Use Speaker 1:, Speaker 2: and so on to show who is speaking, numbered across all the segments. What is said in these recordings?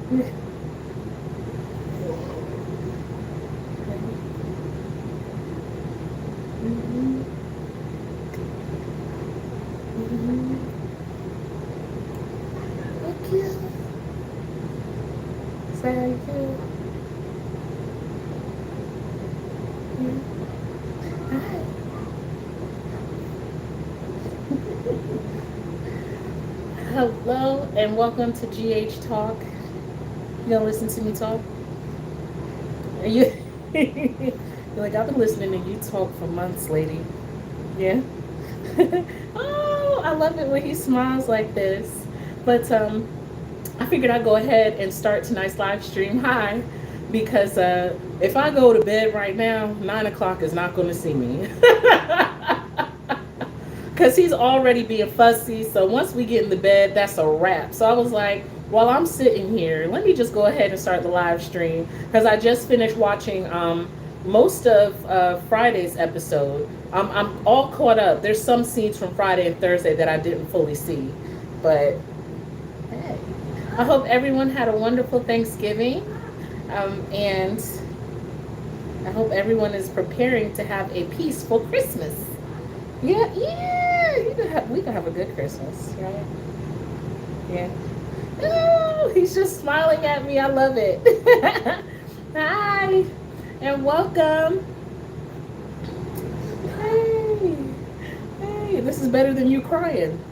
Speaker 1: Mhm. Mhm. Thank you. Thank you. Hi. Hello and welcome to GH Talk. You gonna listen to me talk? Are you? You're like, I've been listening to you talk for months, lady. Yeah. Oh, I love it when he smiles like this. But I figured I'd go ahead and start tonight's live stream high because if I go to bed right now, 9 o'clock is not going to see me. Because he's already being fussy. So once we get in the bed, that's a wrap. So I was like, while I'm sitting here, let me just go ahead and start the live stream because I just finished watching most of Friday's episode. I'm all caught up. There's some scenes from Friday and Thursday that I didn't fully see, but hey, I hope everyone had a wonderful Thanksgiving, and I hope everyone is preparing to have a peaceful Christmas. Yeah, yeah. We can have a good Christmas, right? Yeah. Oh, he's just smiling at me. I love it. Hi, and welcome. Hey, hey. This is better than you crying.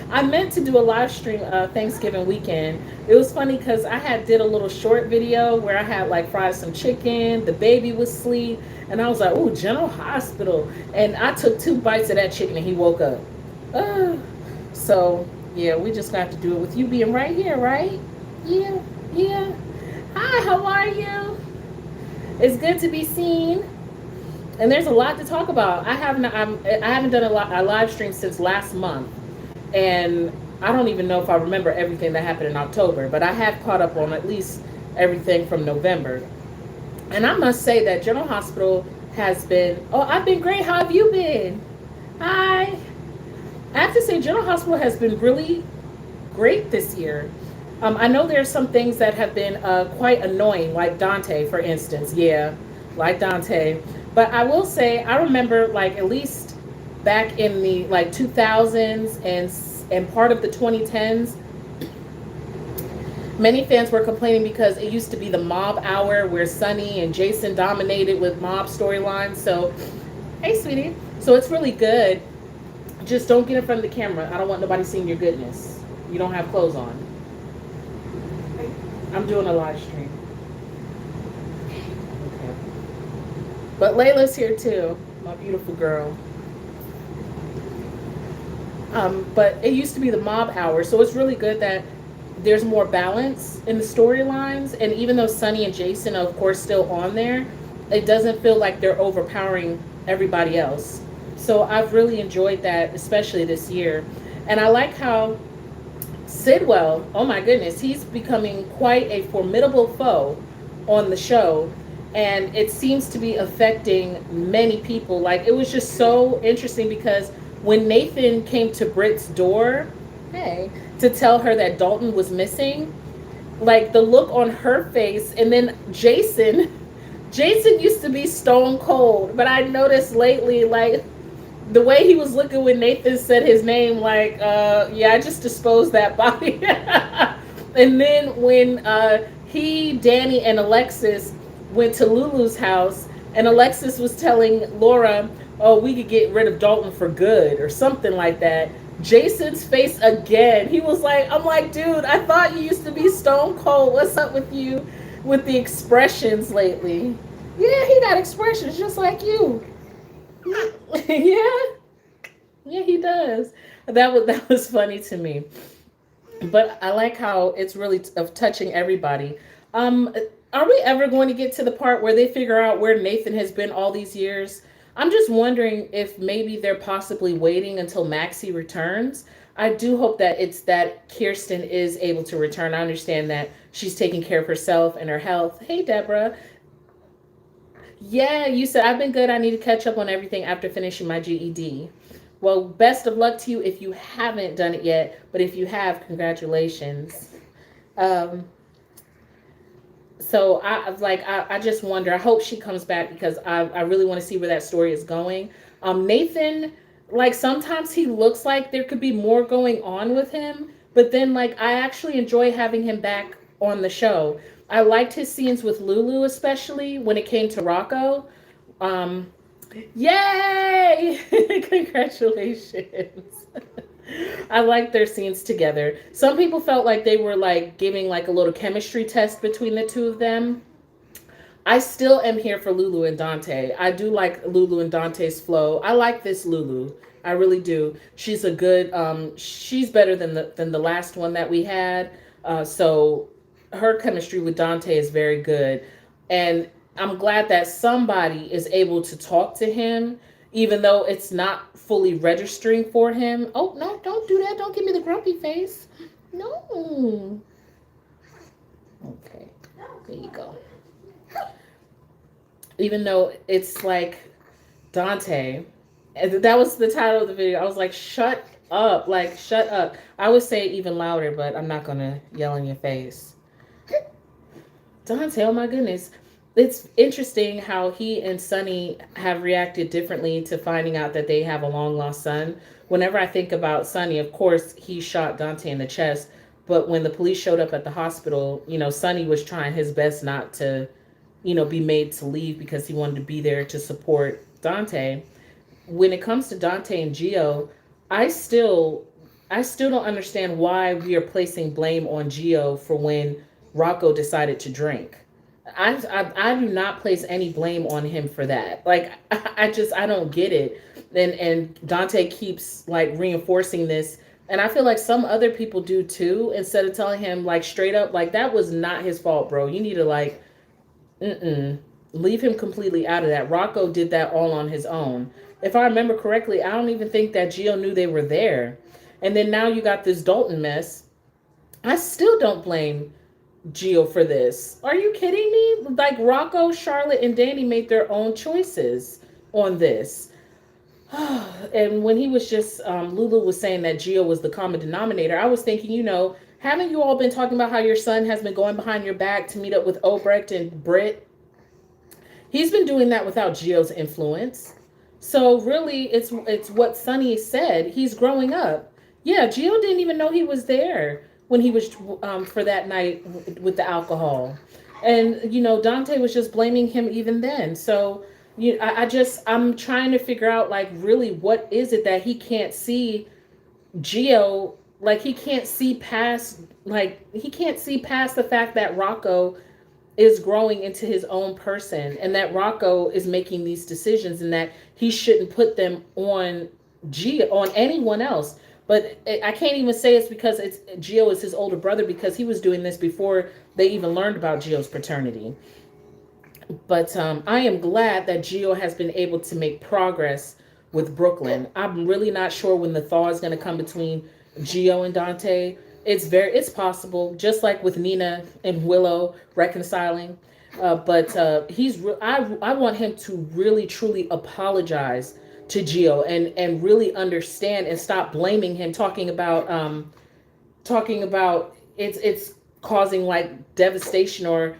Speaker 1: I meant to do a live stream Thanksgiving weekend. It was funny because I had did a little short video where I had like fried some chicken. The baby was asleep, and I was like, "Ooh, General Hospital!" And I took 2 bites of that chicken, and he woke up. Uh, so yeah, we just got to do it with you being right here, right? Yeah, yeah. Hi, how are you? It's good to be seen. And there's a lot to talk about. I haven't done a live stream since last month, and I don't even know if I remember everything that happened in October, but I have caught up on at least everything from November. And I must say that General Hospital has been. Oh, I've been great. How have you been? Hi. I have to say, General Hospital has been really great this year. I know there are some things that have been quite annoying, like Dante, for instance. Yeah, like Dante. But I will say, I remember like at least back in the like 2000s and part of the 2010s, many fans were complaining because it used to be the mob hour where Sonny and Jason dominated with mob storylines. So, hey, sweetie. So it's really good. Just don't get in front of the camera. I don't want nobody seeing your goodness. You don't have clothes on. I'm doing a live stream. Okay. But Layla's here too, my beautiful girl. But it used to be the mob hour, so it's really good that there's more balance in the storylines. And even though Sonny and Jason are, of course, still on there, it doesn't feel like they're overpowering everybody else. So I've really enjoyed that, especially this year. And I like how Sidwell, oh my goodness, he's becoming quite a formidable foe on the show. And it seems to be affecting many people. Like, it was just so interesting because when Nathan came to Britt's door, hey, to tell her that Dalton was missing, like the look on her face, and then Jason used to be stone cold, but I noticed lately, like, the way he was looking when Nathan said his name, like, yeah, I just disposed that body. And then when Danny, and Alexis went to Lulu's house, and Alexis was telling Laura, oh, we could get rid of Dalton for good, or something like that. Jason's face again. He was like, I'm like, dude, I thought you used to be stone cold. What's up with you with the expressions lately? Yeah, he got expressions just like you. Yeah, yeah, he does. That was funny to me. But I like how it's really of touching everybody. Um, are we ever going to get to the part where they figure out where Nathan has been all these years? I'm just wondering if maybe they're possibly waiting until Maxie returns. I do hope that it's that Kirsten is able to return. I understand that she's taking care of herself and her health. Hey, Deborah. Yeah, you said I've been good. I need to catch up on everything after finishing my GED. Well, best of luck to you if you haven't done it yet, but if you have, congratulations. Um, so I just wonder. I hope she comes back because I really want to see where that story is going. Nathan, like sometimes he looks like there could be more going on with him, but then like I actually enjoy having him back on the show. I liked his scenes with Lulu, especially when it came to Rocco. Um, Yay! Congratulations. I like their scenes together. Some people felt like they were like giving like a little chemistry test between the two of them. I still am here for Lulu and Dante. I do like Lulu and Dante's flow. I like this Lulu. I really do. She's a good she's better than the last one that we had. So her chemistry with Dante is very good. And I'm glad that somebody is able to talk to him even though it's not fully registering for him. Oh, no, don't do that. Don't give me the grumpy face. No. Okay. There you go. Even though it's like Dante, that was the title of the video. I was like, shut up, like shut up. I would say it even louder, but I'm not gonna yell in your face. Dante, oh my goodness. It's interesting how he and Sonny have reacted differently to finding out that they have a long lost son. Whenever I think about Sonny, of course, he shot Dante in the chest. But when the police showed up at the hospital, Sonny was trying his best not to, be made to leave because he wanted to be there to support Dante. When it comes to Dante and Gio, I still I still don't understand why we are placing blame on Gio for when Rocco decided to drink. I do not place any blame on him for that. Like I don't get it. And Dante keeps like reinforcing this, and I feel like some other people do too. Instead of telling him like straight up, like that was not his fault, bro. You need to like, leave him completely out of that. Rocco did that all on his own. If I remember correctly, I don't even think that Gio knew they were there. And then now you got this Dalton mess. I still don't blame Gio for this. Are you kidding me? Like Rocco, Charlotte, and Danny made their own choices on this. And when he was just, Lulu was saying that Gio was the common denominator, I was thinking, haven't you all been talking about how your son has been going behind your back to meet up with Obrecht and Britt? He's been doing that without Gio's influence. So really, it's what Sonny said. He's growing up. Yeah, Gio didn't even know he was there when he was for that night with the alcohol, and Dante was just blaming him even then. So I'm trying to figure out like really what is it that he can't see Gio, like he can't see past the fact that Rocco is growing into his own person and that Rocco is making these decisions and that he shouldn't put them on on anyone else. But I can't even say it's because Gio is his older brother, because he was doing this before they even learned about Gio's paternity. But I am glad that Gio has been able to make progress with Brooklyn. I'm really not sure when the thaw is going to come between Gio and Dante. It's possible, just like with Nina and Willow reconciling. But I want him to really truly apologize to Gio and really understand and stop blaming him, talking about it's causing like devastation or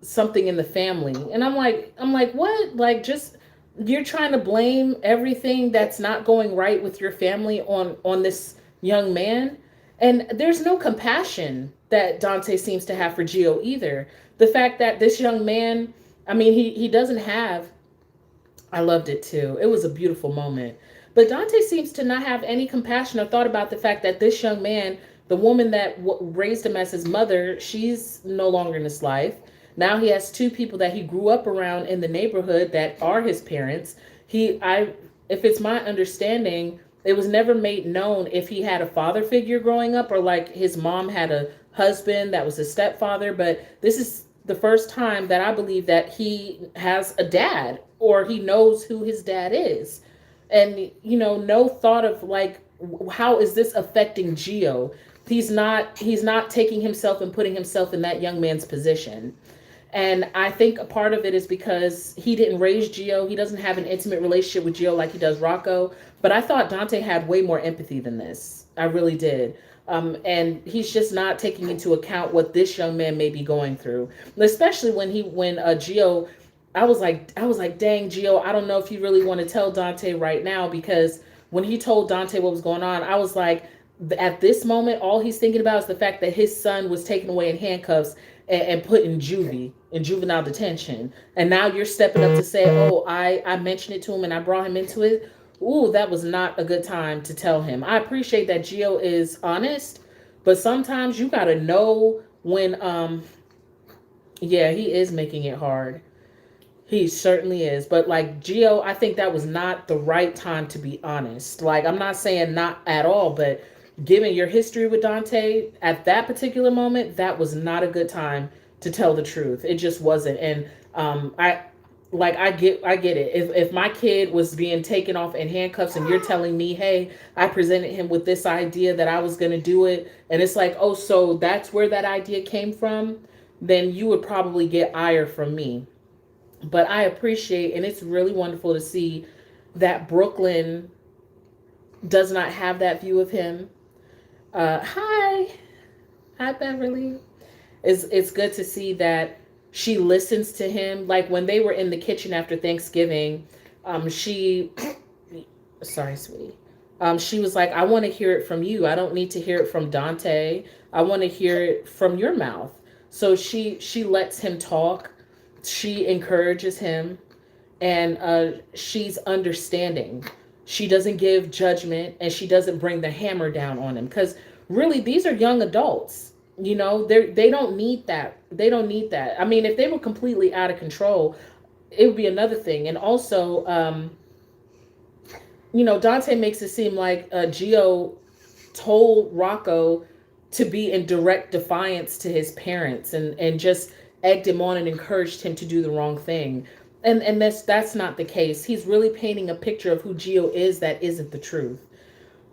Speaker 1: something in the family. And I'm like what? Like, just, you're trying to blame everything that's not going right with your family on this young man. And there's no compassion that Dante seems to have for Gio either. The fact that this young man, I mean, he doesn't have, I loved it too. It was a beautiful moment. But Dante seems to not have any compassion or thought about the fact that this young man, the woman that raised him as his mother, she's no longer in his life. Now he has two people that he grew up around in the neighborhood that are his parents. If it's my understanding, it was never made known if he had a father figure growing up or like his mom had a husband that was a stepfather. But this is the first time that I believe that he has a dad or he knows who his dad is. And, no thought of like, how is this affecting Gio? He's not taking himself and putting himself in that young man's position. And I think a part of it is because he didn't raise Gio. He doesn't have an intimate relationship with Gio like he does Rocco. But I thought Dante had way more empathy than this. I really did. And he's just not taking into account what this young man may be going through, especially when Gio. I was like, dang, Gio, I don't know if you really want to tell Dante right now, because when he told Dante what was going on, I was like, at this moment, all he's thinking about is the fact that his son was taken away in handcuffs and put in juvenile detention. And now you're stepping up to say, oh, I mentioned it to him and I brought him into it. Ooh, that was not a good time to tell him. I appreciate that Gio is honest, but sometimes you gotta know when yeah, he is making it hard. He certainly is. But like Gio, I think that was not the right time to be honest. Like, I'm not saying not at all, but given your history with Dante at that particular moment, that was not a good time to tell the truth. It just wasn't. And I get it. If my kid was being taken off in handcuffs and you're telling me, hey, I presented him with this idea that I was gonna do it, and it's like, oh, so that's where that idea came from, then you would probably get ire from me. But I appreciate, and it's really wonderful to see that Brooklyn does not have that view of him. Hi Beverly. It's good to see that she listens to him. Like when they were in the kitchen after Thanksgiving, she sorry, sweetie. She was like, I want to hear it from you. I don't need to hear it from Dante. I want to hear it from your mouth. So she lets him talk. She encourages him, and she's understanding. She doesn't give judgment, and she doesn't bring the hammer down on him, because really these are young adults. They don't need that. They don't need that. I mean, if they were completely out of control, it would be another thing. And also, Dante makes it seem like Gio told Rocco to be in direct defiance to his parents, and just egged him on and encouraged him to do the wrong thing. And that's not the case. He's really painting a picture of who Gio is that isn't the truth.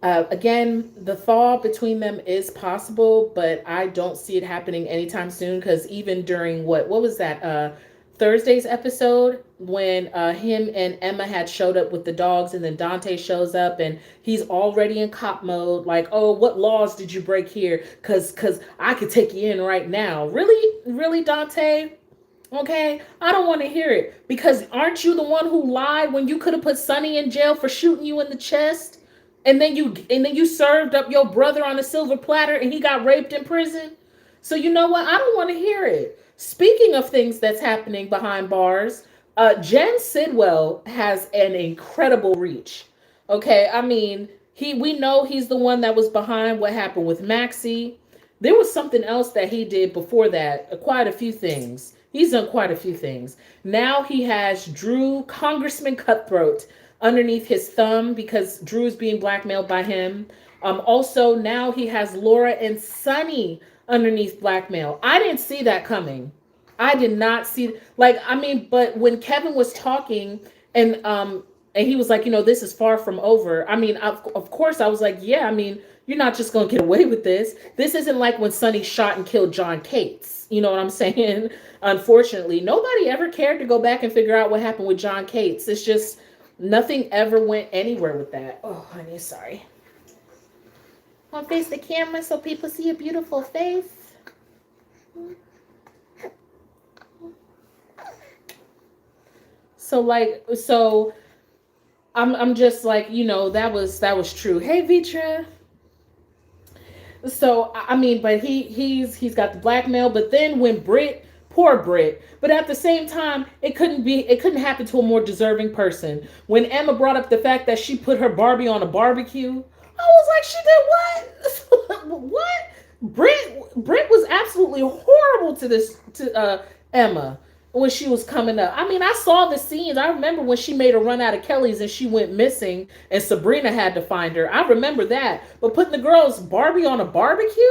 Speaker 1: Again, the thaw between them is possible, but I don't see it happening anytime soon, because even during what was that Thursday's episode, when him and Emma had showed up with the dogs, and then Dante shows up and he's already in cop mode, like, oh, what laws did you break here? Cause I could take you in right now. Really, Dante? Okay, I don't want to hear it, because aren't you the one who lied when you could have put Sonny in jail for shooting you in the chest? And then you served up your brother on a silver platter and he got raped in prison? So you know what? I don't want to hear it. Speaking of things that's happening behind bars, Jen Sidwell has an incredible reach. Okay, I mean, we know he's the one that was behind what happened with Maxie. There was something else that he did before that, quite a few things. He's done quite a few things. Now he has Drew, Congressman Cutthroat, underneath his thumb, because Drew's being blackmailed by him. Also, now he has Laura and Sonny underneath blackmail. I didn't see that coming. I did not see, like, I mean, but when Kevin was talking, and he was like, this is far from over. I mean, of course, I was like, yeah, I mean, you're not just going to get away with this. This isn't like when Sonny shot and killed John Cates. You know what I'm saying? Unfortunately, nobody ever cared to go back and figure out what happened with John Cates. It's just, nothing ever went anywhere with that. Oh, honey, sorry. I'll face the camera so people see a beautiful face. So I'm just like, that was true. Hey, Vitra. So I mean, but he's got the blackmail, but then when poor Brit, but at the same time, it couldn't happen to a more deserving person. When Emma brought up the fact that she put her Barbie on a barbecue, I was like, she did what? What? Brit was absolutely horrible to Emma when she was coming up. I mean, I saw the scenes. I remember when she made a run out of Kelly's and she went missing and Sabrina had to find her. I remember that. But putting the girl's Barbie on a barbecue?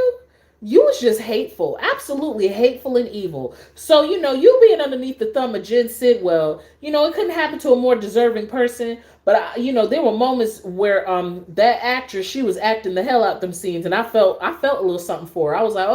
Speaker 1: You was just hateful, absolutely hateful and evil. So, you being underneath the thumb of Jen Sidwell, it couldn't happen to a more deserving person. But, there were moments where that actress, she was acting the hell out them scenes. And I felt a little something for her. I was like,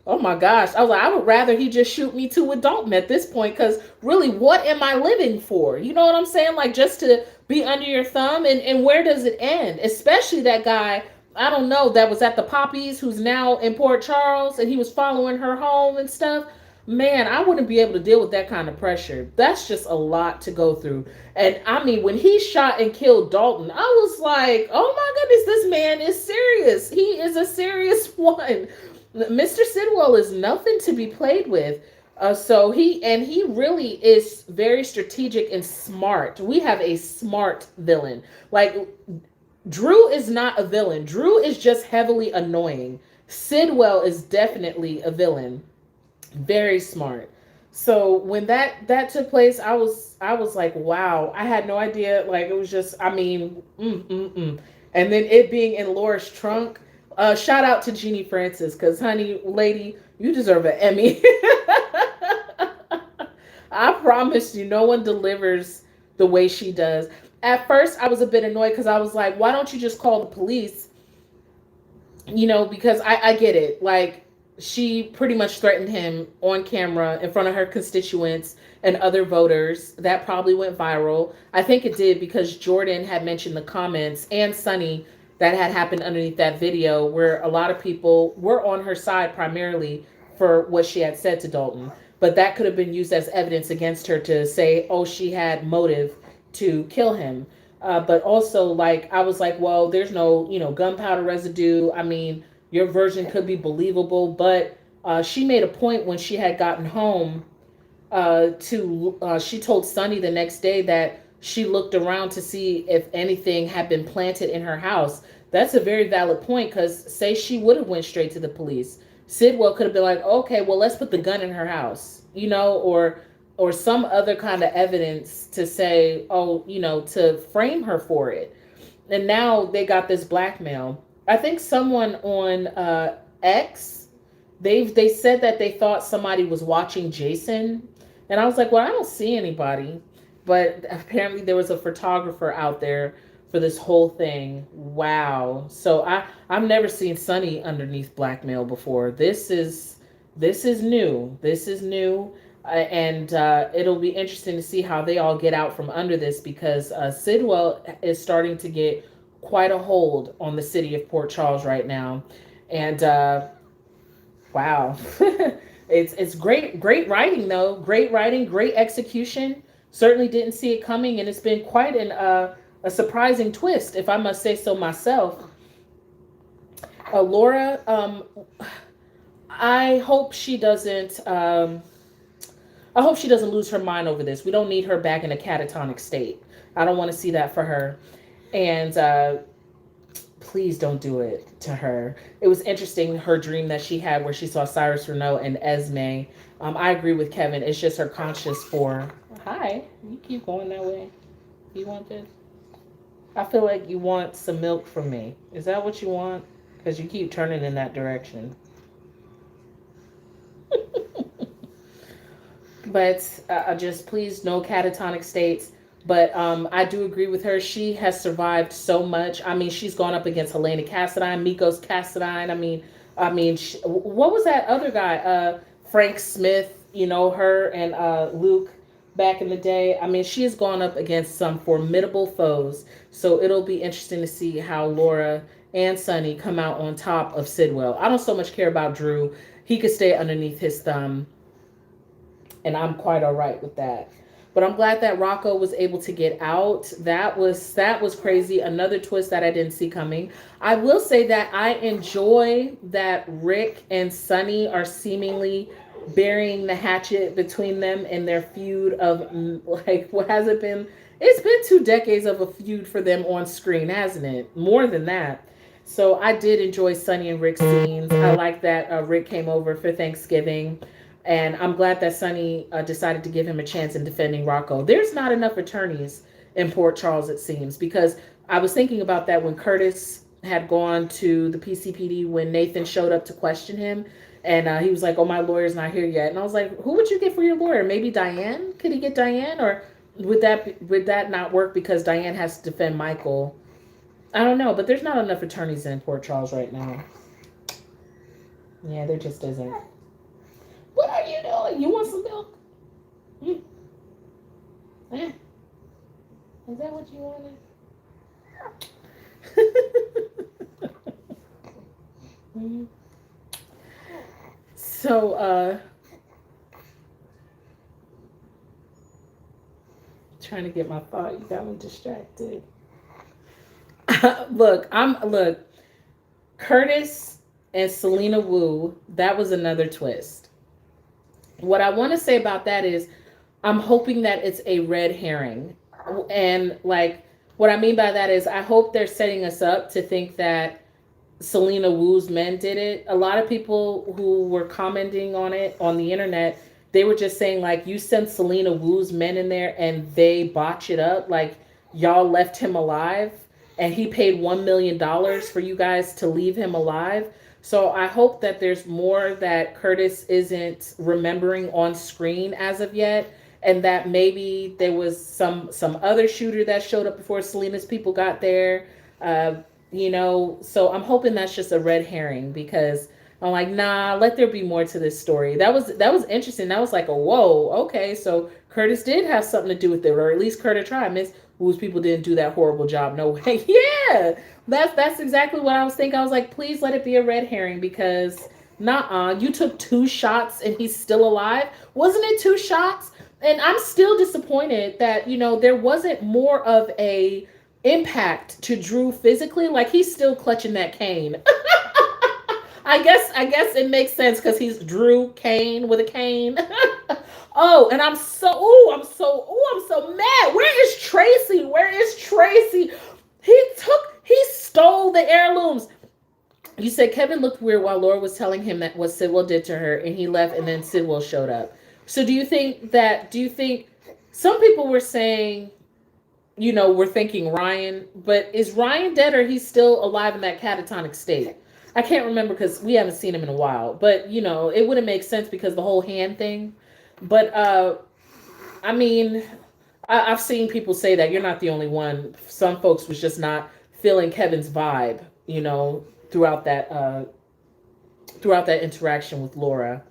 Speaker 1: oh my gosh. I was like, I would rather he just shoot me too with Dalton at this point. Because really, what am I living for? You know what I'm saying? Like, just to be under your thumb. And where does it end? Especially that guy I don't know, that was at the Poppies, who's now in Port Charles, and he was following her home and stuff. Man, I wouldn't be able to deal with that kind of pressure. That's just a lot to go through. And I mean, when he shot and killed Dalton, I was like, oh my goodness, this man is serious. He is a serious one. Mr. Sidwell is nothing to be played with. He really is very strategic and smart. We have a smart villain. Like, Drew is not a villain. Drew is just heavily annoying. Sidwell is definitely a villain. Very smart. So when that took place, I was like, wow. I had no idea. Like, it was just, I mean, and then it being in Laura's trunk. Shout out to Jeannie Francis, because honey, lady, you deserve an Emmy. I promise you, no one delivers the way she does. At first, I was a bit annoyed because I was like, why don't you just call the police? Because I get it. Like, she pretty much threatened him on camera in front of her constituents and other voters. That probably went viral. I think it did because Jordan had mentioned the comments, and Sunny, that had happened underneath that video, where a lot of people were on her side primarily for what she had said to Dalton. But that could have been used as evidence against her to say, oh, she had motive to kill him. But also, like, I was like, well, there's no, gunpowder residue. I mean, your version could be believable. But she made a point when she had gotten home she told Sunny the next day that she looked around to see if anything had been planted in her house. That's a very valid point, because say she would have went straight to the police. Sidwell could have been like, okay, well, let's put the gun in her house, or some other kind of evidence to say, oh, to frame her for it. And now they got this blackmail. I think someone on X, they said that they thought somebody was watching Jason, and I was like, well, I don't see anybody, but apparently there was a photographer out there for this whole thing. Wow. So I've never seen Sunny underneath blackmail before. This is new. This is new. And it'll be interesting to see how they all get out from under this, because Sidwell is starting to get quite a hold on the city of Port Charles right now. And wow. It's great writing, though. Great writing, great execution. Certainly didn't see it coming, and it's been quite a surprising twist, if I must say so myself. Laura, I hope she doesn't. I hope she doesn't lose her mind over this. We don't need her back in a catatonic state. I don't want to see that for her. And please don't do it to her. It was interesting, her dream that she had where she saw Cyrus Renault and Esme. I agree with Kevin. It's just her conscious for, hi, you keep going that way. You want this? I feel like you want some milk from me. Is that what you want? Because you keep turning in that direction. But just please, no catatonic states. But I do agree with her. She has survived so much. I mean, she's gone up against Helena Cassadine, Mikos Cassadine. What was that other guy? Frank Smith. Her and Luke back in the day. I mean, she has gone up against some formidable foes. So it'll be interesting to see how Laura and Sunny come out on top of Sidwell. I don't so much care about Drew. He could stay underneath his thumb, and I'm quite all right with that. But I'm glad that Rocco was able to get out. That was crazy. Another twist that I didn't see coming. I will say that I enjoy that Rick and Sunny are seemingly burying the hatchet between them in their feud of, like, what has it been? It's been 2 decades of a feud for them on screen, hasn't it? More than that. So I did enjoy Sunny and Rick's scenes. I like that Rick came over for Thanksgiving. And I'm glad that Sunny decided to give him a chance in defending Rocco. There's not enough attorneys in Port Charles, it seems, because I was thinking about that when Curtis had gone to the PCPD when Nathan showed up to question him. And he was like, oh, my lawyer's not here yet. And I was like, who would you get for your lawyer? Maybe Diane? Could he get Diane? Or would that not work because Diane has to defend Michael? I don't know, but there's not enough attorneys in Port Charles right now. Yeah, there just isn't. What are you doing? You want some milk? Is that what you wanted? So, trying to get my thought. You got me distracted. Look. Curtis and Selena Wu. That was another twist. What I want to say about that is, I'm hoping that it's a red herring, and like what I mean by that is, I hope they're setting us up to think that Selena Wu's men did it. A lot of people who were commenting on it on the internet, they were just saying like, you sent Selena Wu's men in there and they botch it up. Like, y'all left him alive and he paid $1 million for you guys to leave him alive. So I hope that there's more that Curtis isn't remembering on screen as of yet, and that maybe there was some other shooter that showed up before Selena's people got there. Uh, so I'm hoping that's just a red herring, because I'm like, nah, let there be more to this story. That was interesting. That was like a whoa, okay, so Curtis did have something to do with it, or at least Curtis tried. Miss Whose people didn't do that horrible job. No way. Yeah, that's exactly what I was thinking. I was like, please let it be a red herring, because nah, you took 2 shots and he's still alive. Wasn't it 2 shots? And I'm still disappointed that there wasn't more of a impact to Drew physically. Like, he's still clutching that cane. I guess it makes sense because he's Drew Kane with a cane. Oh, and I'm so mad. Where is Tracy? Where is Tracy? He stole the heirlooms. You said Kevin looked weird while Laura was telling him that what Sidwell did to her, and he left, and then Sidwell showed up. So do you think some people were saying, we're thinking Ryan, but is Ryan dead, or he's still alive in that catatonic state? I can't remember because we haven't seen him in a while, but it wouldn't make sense because the whole hand thing. But I mean, I've seen people say that. You're not the only one. Some folks was just not feeling Kevin's vibe, throughout that throughout that interaction with Laura.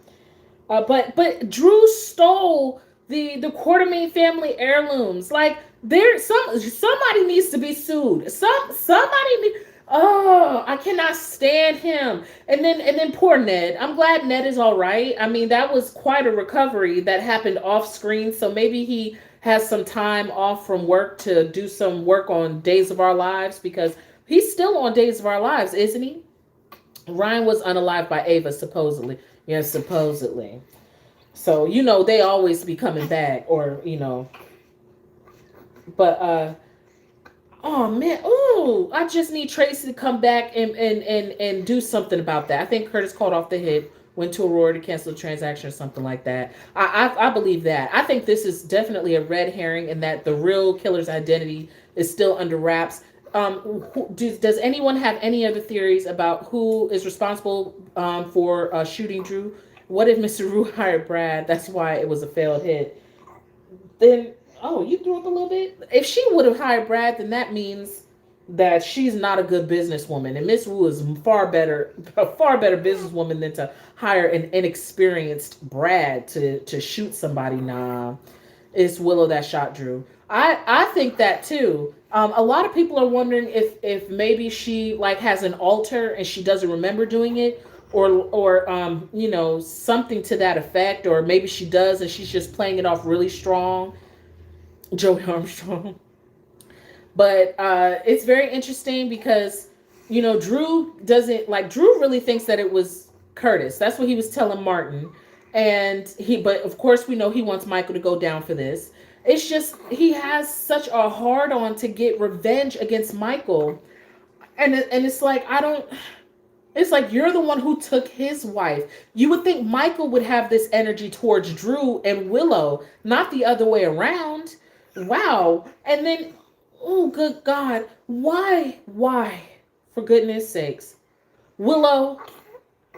Speaker 1: But Drew stole the Quartermain family heirlooms. Like, somebody needs to be sued. Somebody. Oh, I cannot stand him. And then poor Ned. I'm glad Ned is all right. I mean, that was quite a recovery that happened off screen. So maybe he has some time off from work to do some work on Days of Our Lives, because he's still on Days of Our Lives, isn't he? Ryan was unalived by Ava, supposedly. Yes, supposedly. So, they always be coming back, or. But oh man, I just need Tracy to come back and do something about that. I think Curtis called off the hit, went to Aurora to cancel the transaction or something like that. I believe that. I think this is definitely a red herring, and that the real killer's identity is still under wraps. Does anyone have any other theories about who is responsible for shooting Drew? What if Mr. Rue hired Brad? That's why it was a failed hit. Then, oh, you threw up a little bit? If she would have hired Brad, then that means that she's not a good businesswoman. And Miss Wu is a far better businesswoman than to hire an inexperienced Brad to shoot somebody. Nah, it's Willow that shot Drew. I think that too. A lot of people are wondering if maybe she like has an alter and she doesn't remember doing it, or something to that effect, or maybe she does and she's just playing it off really strong. Joey Armstrong. But it's very interesting because Drew really thinks that it was Curtis. That's what he was telling Martin. But of course we know he wants Michael to go down for this. It's just he has such a hard on to get revenge against Michael. And it's like, it's like, you're the one who took his wife. You would think Michael would have this energy towards Drew and Willow, not the other way around. Wow. And then, oh, good God. Why? For goodness sakes. Willow,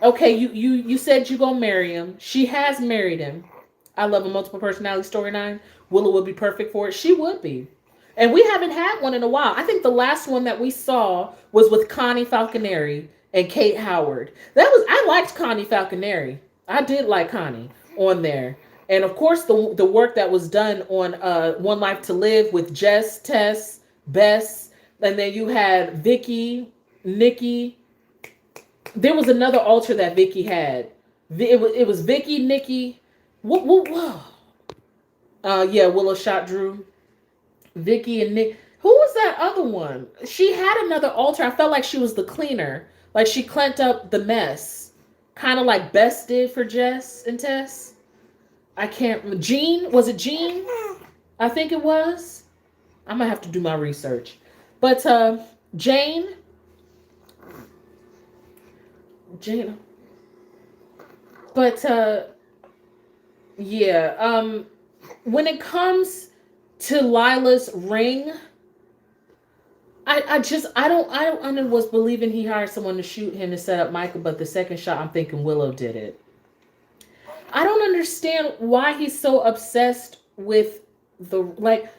Speaker 1: okay, you said you're going to marry him. She has married him. I love a multiple personality storyline. Willow would be perfect for it. She would be. And we haven't had one in a while. I think the last one that we saw was with Connie Falconeri and Kate Howard. I liked Connie Falconeri. I did like Connie on there. And of course, the work that was done on One Life to Live with Jess, Tess, Bess, and then you had Vicky, Nikki. There was another altar that Vicky had. It was Vicky, Nikki. What? Yeah, Willow shot Drew. Vicky and Nick. Who was that other one? She had another altar. I felt like she was the cleaner. Like she cleaned up the mess. Kind of like Bess did for Jess and Tess. I can't. Jean? Was it Jean? I think it was. I'm going to have to do my research. But Jane. Jane. But yeah. When it comes to Lila's ring, I don't was believing he hired someone to shoot him to set up Michael, but the second shot I'm thinking Willow did it. I don't understand why he's so obsessed with the like.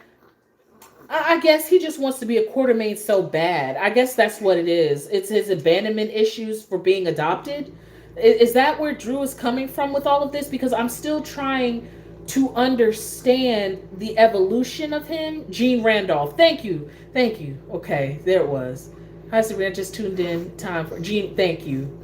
Speaker 1: I guess he just wants to be a Quartermain so bad. I guess that's what it is. It's his abandonment issues for being adopted. Is that where Drew is coming from with all of this? Because I'm still trying to understand the evolution of him. Gene Randolph. Thank you. Thank you. Okay, there it was. Hi, Sabrina. I just tuned in. Time for Gene. Thank you.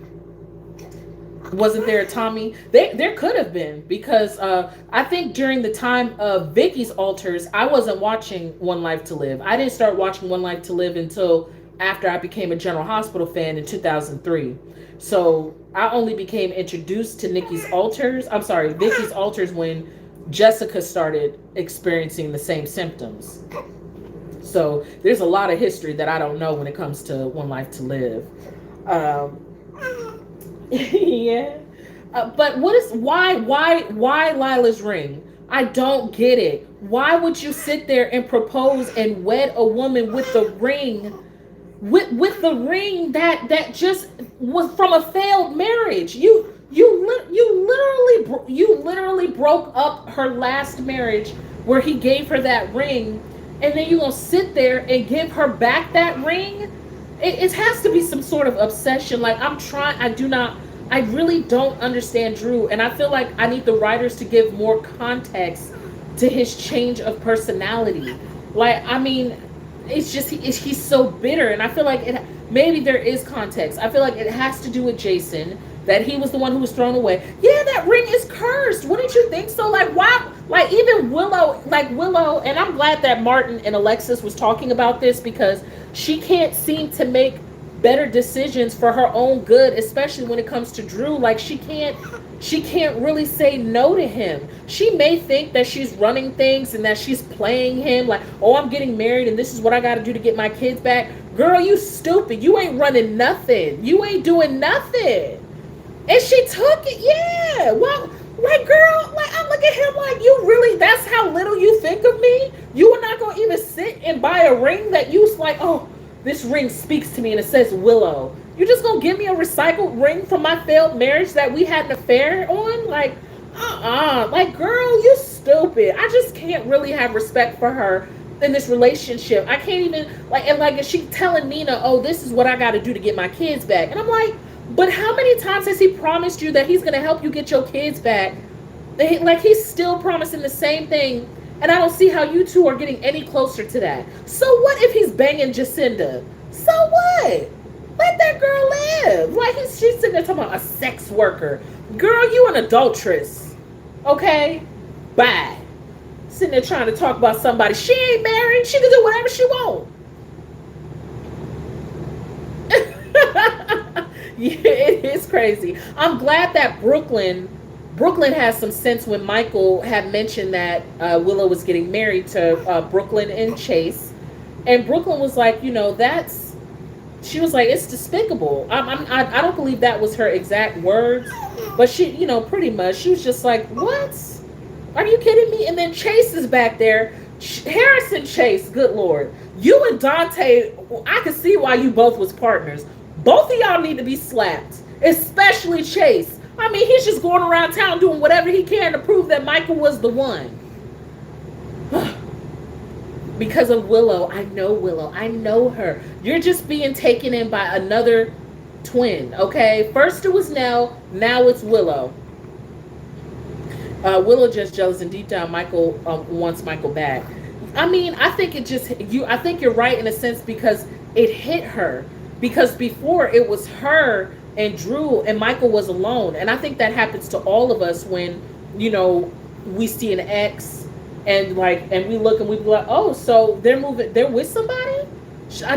Speaker 1: Wasn't there a Tommy? There could have been, because I think during the time of Vicky's altars, I wasn't watching One Life to Live. I didn't start watching One Life to Live until after I became a General Hospital fan in 2003. So I only became introduced to Vicky's altars when Jessica started experiencing the same symptoms. So there's a lot of history that I don't know when it comes to One Life to Live. Yeah. But why Lila's ring? I don't get it. Why would you sit there and propose and wed a woman with the ring, with the ring that just was from a failed marriage? You literally broke up her last marriage where he gave her that ring, and then you gonna sit there and give her back that ring? It has to be some sort of obsession. Like, I really don't understand Drew. And I feel like I need the writers to give more context to his change of personality. Like, I mean, it's just, he's so bitter. And I feel like maybe there is context. I feel like it has to do with Jason, that he was the one who was thrown away. Yeah, that ring is cursed. Wouldn't you think so? Like, why? Like, even Willow, and I'm glad that Martin and Alexis was talking about this, because she can't seem to make better decisions for her own good, especially when it comes to Drew. Like, she can't really say no to him. She may think that she's running things and that she's playing him, like, oh, I'm getting married and this is what I got to do to get my kids back. Girl, you stupid. You ain't running nothing. You ain't doing nothing. And she took it. Yeah. Well, like, girl, like, I look at him like, you really, that's how little you think of me? You are not going to even sit and buy a ring that you's like, oh, this ring speaks to me and it says Willow. You just gonna give me a recycled ring from my failed marriage that we had an affair on? Like, like, girl, you stupid. I just can't really have respect for her in this relationship. I can't even, like, and like, she telling Nina, oh, this is what I gotta do to get my kids back. And I'm like, but how many times has he promised you that he's gonna help you get your kids back? Like, he's still promising the same thing. And I don't see how you two are getting any closer to that. So what if he's banging Jacinda? So what? Let that girl live. Like, she's sitting there talking about a sex worker. Girl, you an adulteress. Okay? Bye. Sitting there trying to talk about somebody. She ain't married. She can do whatever she want. Yeah, it is crazy. I'm glad that Brooklyn has some sense when Michael had mentioned that Willow was getting married to Brooklyn and Chase. And Brooklyn was like, she was like, it's despicable. I don't believe that was her exact words, but she, pretty much, she was just like, what? Are you kidding me? And then Chase is back there. Harrison Chase, good Lord. You and Dante, I could see why you both was partners. Both of y'all need to be slapped, especially Chase. I mean, he's just going around town doing whatever he can to prove that Michael was the one. Because of Willow. I know Willow. I know her. You're just being taken in by another twin, okay? First it was Nell. Now it's Willow. Willow just jealous, and deep down Michael wants Michael back. I mean, I think I think you're right in a sense, because it hit her. Because before it was her and Drew and Michael was alone. And I think that happens to all of us when, you know, we see an ex and like, and we look and we be like, oh, so they're with somebody. I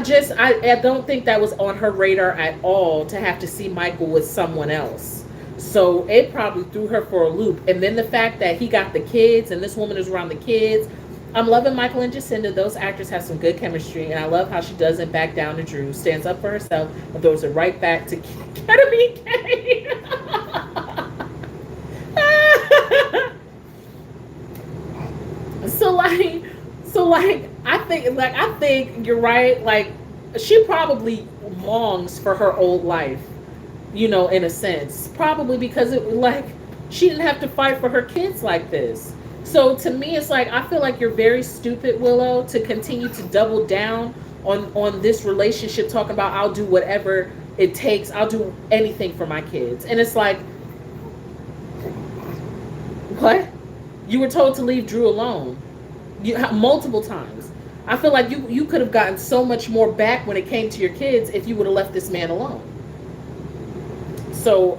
Speaker 1: don't think that was on her radar at all to have to see Michael with someone else. So it probably threw her for a loop. And then the fact that he got the kids and this woman is around the kids. I'm loving Michael and Jacinda. Those actors have some good chemistry, and I love how she doesn't back down to Drew, stands up for herself, and throws it right back to Ketamine K. so like, I think you're right. Like, she probably longs for her old life, you know, in a sense, probably because it like she didn't have to fight for her kids like this. So to me, it's like I feel like you're very stupid, Willow, to continue to double down on this relationship, talking about I'll do whatever it takes, I'll do anything for my kids, and it's like, what? You were told to leave Drew alone, multiple times. I feel like you could have gotten so much more back when it came to your kids if you would have left this man alone. So,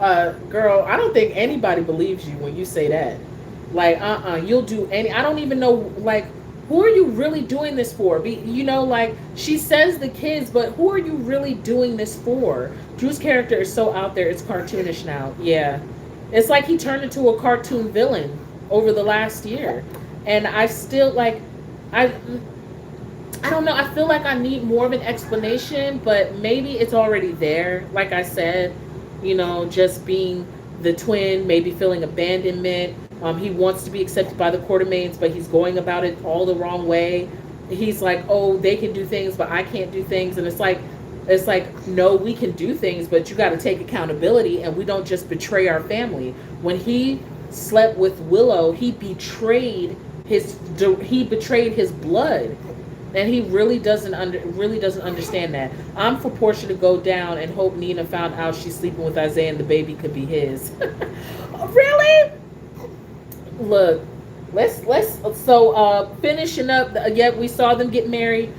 Speaker 1: girl, I don't think anybody believes you when you say that. Like, you'll do any. I don't even know, like, who are you really doing this for? You know, like, she says the kids, but who are you really doing this for? Drew's character is so out there, it's cartoonish now. Yeah. It's like he turned into a cartoon villain over the last year. And I still, like, I don't know. I feel like I need more of an explanation, but maybe it's already there. Like I said, you know, just being the twin, maybe feeling abandonment. He wants to be accepted by the Quartermaines, but he's going about it all the wrong way. He's like, oh, they can do things, but I can't do things. And it's like, no, we can do things, but you got to take accountability, and we don't just betray our family. When he slept with Willow, he betrayed his blood. And he really doesn't understand that. I'm for Portia to go down and hope Nina found out she's sleeping with Isaiah and the baby could be his. Really? Look, let's finishing up. Yeah, we saw them get married.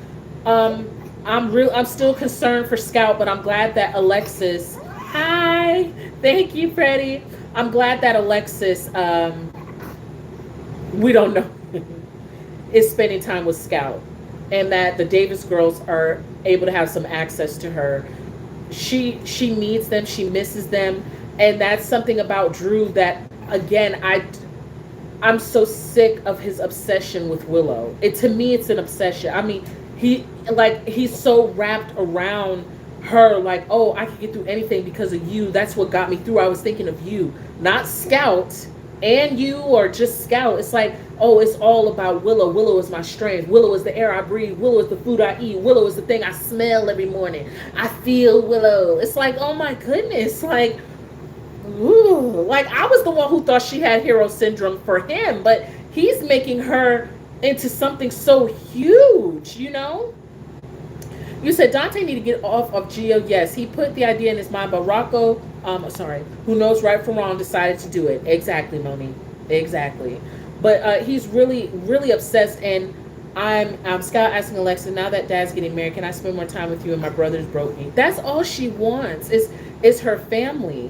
Speaker 1: I'm still concerned for Scout, but I'm glad that Alexis. Hi, thank you, Freddie. I'm glad that Alexis. We don't know. Is spending time with Scout. And that the Davis girls are able to have some access to her. She needs them. She misses them. And that's something about Drew that, again, I'm so sick of his obsession with Willow. To me, it's an obsession. I mean, he's so wrapped around her, like, oh, I can get through anything because of you. That's what got me through. I was thinking of you, not Scout and you, or just Scout. It's like, oh, it's all about Willow. Willow is my strength. Willow is the air I breathe. Willow is the food I eat. Willow is the thing I smell every morning. I feel Willow. It's like, oh my goodness. Like, ooh. Like, I was the one who thought she had hero syndrome for him, but he's making her into something so huge, you know? You said Dante need to get off of Gio. Yes, he put the idea in his mind, but Rocco, who knows right from wrong, decided to do it. Exactly, Monique. Exactly. But he's really, really obsessed, and I'm Scott asking Alexa, now that Dad's getting married, can I spend more time with you and my brothers broke me? That's all she wants is her family.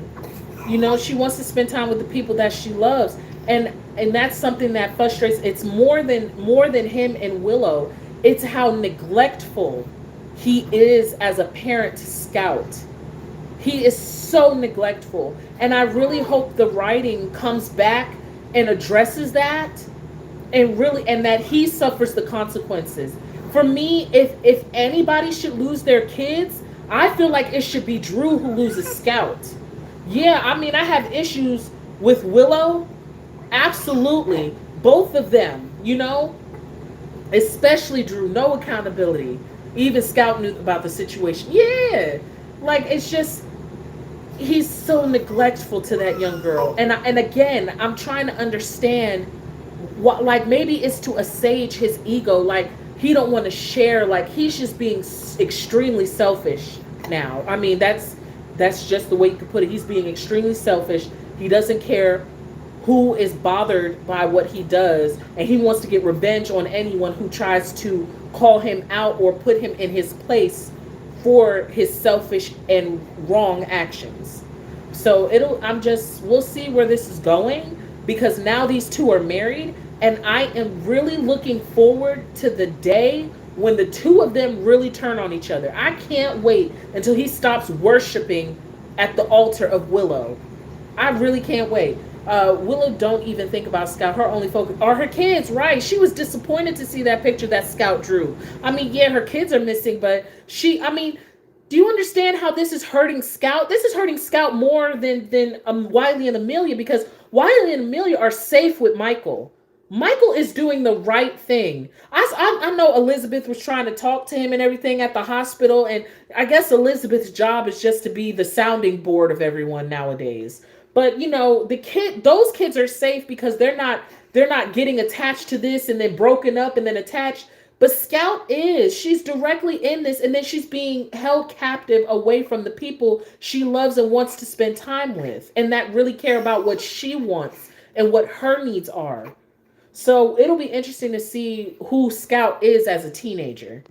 Speaker 1: You know, she wants to spend time with the people that she loves. And that's something that frustrates. It's more than him and Willow. It's how neglectful he is as a parent to Scout. He is so neglectful. And I really hope the writing comes back and addresses that, and that he suffers the consequences. For me, if anybody should lose their kids, I feel like it should be Drew who loses Scout. Yeah, I mean, I have issues with Willow. Absolutely. Both of them, you know, especially Drew, no accountability. Even Scout knew about the situation. Yeah. Like, it's just, he's so neglectful to that young girl. And again, I'm trying to understand what, like, maybe it's to assuage his ego. Like, he don't want to share. Like, he's just being extremely selfish now. I mean, that's just the way you could put it. He's being extremely selfish. He doesn't care who is bothered by what he does, and he wants to get revenge on anyone who tries to call him out or put him in his place for his selfish and wrong actions. So we'll see where this is going, because now these two are married, and I am really looking forward to the day when the two of them really turn on each other. I can't wait until he stops worshiping at the altar of Willow. I really can't wait. Willow don't even think about Scout. Her only focus are her kids, right? She was disappointed to see that picture that Scout drew. I mean, yeah, her kids are missing, but do you understand how this is hurting Scout? This is hurting Scout more than Wiley and Amelia, because Wiley and Amelia are safe with Michael. Michael is doing the right thing. I know Elizabeth was trying to talk to him and everything at the hospital, and I guess Elizabeth's job is just to be the sounding board of everyone nowadays. But those kids are safe because they're not getting attached to this and then broken up and then attached. But Scout is. She's directly in this, and then she's being held captive away from the people she loves and wants to spend time with, and that really care about what she wants and what her needs are. So it'll be interesting to see who Scout is as a teenager.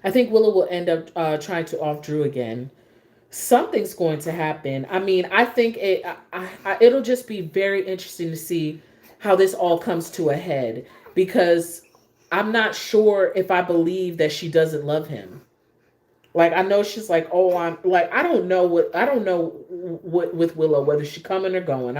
Speaker 1: I think Willow will end up trying to off Drew again. Something's going to happen. I mean, I think it'll just be very interesting to see how this all comes to a head, because I'm not sure if I believe that she doesn't love him. Like, I know she's like, oh, I'm like, I don't know what with Willow, whether she's coming or going.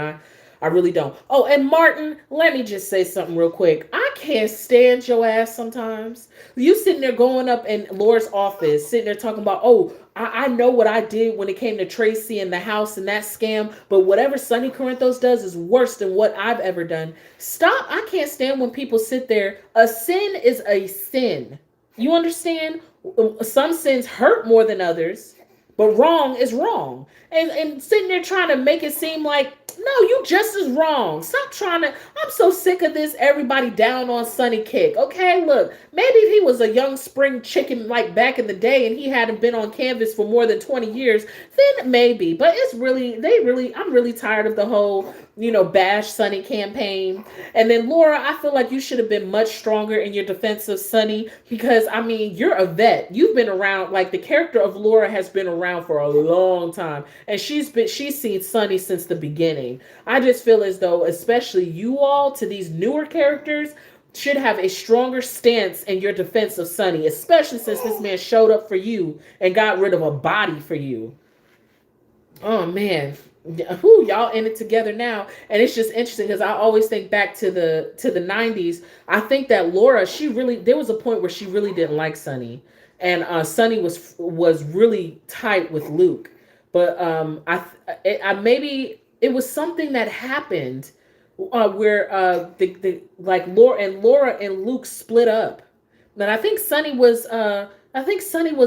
Speaker 1: I really don't. Oh, and Martin, let me just say something real quick. I can't stand your ass sometimes. You sitting there going up in Laura's office, sitting there talking about, oh, I know what I did when it came to Tracy and the house and that scam, but whatever Sonny Corinthos does is worse than what I've ever done. Stop. I can't stand when people sit there. A sin is a sin. You understand? Some sins hurt more than others, but wrong is wrong. And sitting there trying to make it seem like, no, you just as wrong. Stop trying to. I'm so sick of this everybody down on Sonny kick. Okay, look, maybe if he was a young spring chicken like back in the day and he hadn't been on canvas for more than 20 years, then maybe. But I'm really tired of the whole, bash Sonny campaign. And then Laura, I feel like you should have been much stronger in your defense of Sonny, because I mean, you're a vet. You've been around, like the character of Laura has been around for a long time, and she's seen Sonny since the beginning. I just feel as though, especially you all, to these newer characters, should have a stronger stance in your defense of Sonny, especially since this man showed up for you and got rid of a body for you. Oh man, who y'all in it together now? And it's just interesting because I always think back to the 90s. I think that Laura, there was a point where she really didn't like Sonny, and Sonny was really tight with Luke. But I maybe it was something that happened where Laura and Luke split up. And I think Sonny was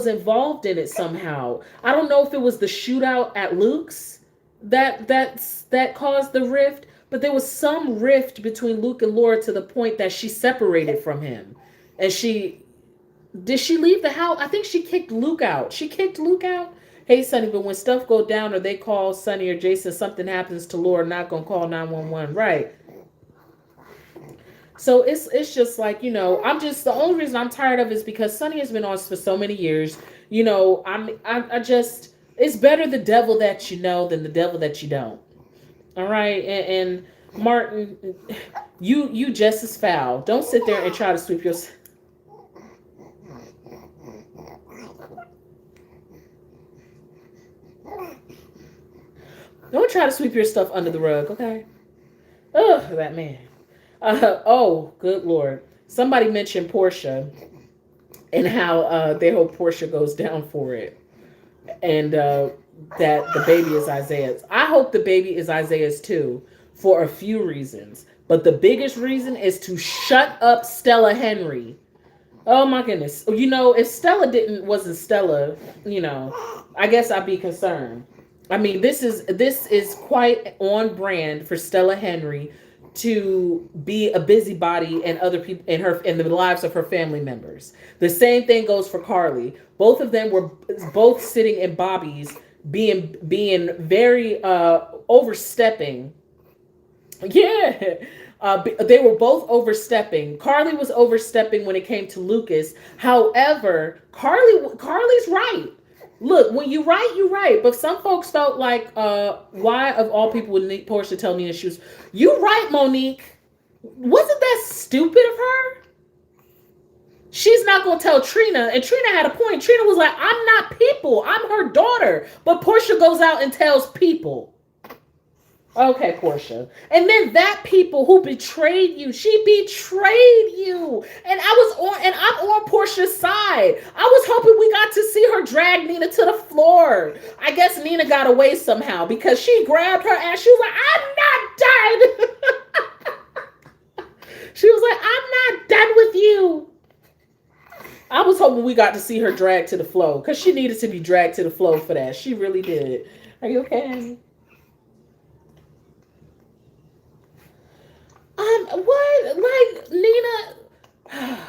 Speaker 1: involved in it somehow. I don't know if it was the shootout at Luke's that caused the rift, but there was some rift between Luke and Laura to the point that she separated from him. And did she leave the house? I think she kicked Luke out. She kicked Luke out. Hey, Sonny, but when stuff go down or they call Sonny or Jason, something happens to Laura, not going to call 911, right? So it's just like, the only reason I'm tired of it is because Sonny has been on for so many years. It's better the devil that you know than the devil that you don't. All right. And Martin, you just as foul. Don't sit there and try to sweep your... Don't try to sweep your stuff under the rug, okay? Ugh, that man. Oh, good Lord. Somebody mentioned Portia and how they hope Portia goes down for it. And that the baby is Isaiah's. I hope the baby is Isaiah's too, for a few reasons. But the biggest reason is to shut up Stella Henry. Oh my goodness. If Stella wasn't Stella, I guess I'd be concerned. I mean, this is quite on brand for Stella Henry to be a busybody and other people in the lives of her family members. The same thing goes for Carly. Both of them were both sitting in Bobby's, being very overstepping. Yeah. They were both overstepping. Carly was overstepping when it came to Lucas. However, Carly's right. Look, when you right, you right. But some folks felt like, why of all people would Portia tell Nina she was, you right, Monique. Wasn't that stupid of her? She's not going to tell Trina. And Trina had a point. Trina was like, I'm not people. I'm her daughter. But Portia goes out and tells people. Okay, Portia. And then that people who betrayed you, she betrayed you. And I'm on Portia's side. I was hoping we got to see her drag Nina to the floor. I guess Nina got away somehow because she grabbed her ass. She was like, I'm not done. She was like, I'm not done with you. I was hoping we got to see her dragged to the floor because she needed to be dragged to the floor for that. She really did. Are you okay? What? Like, Nina.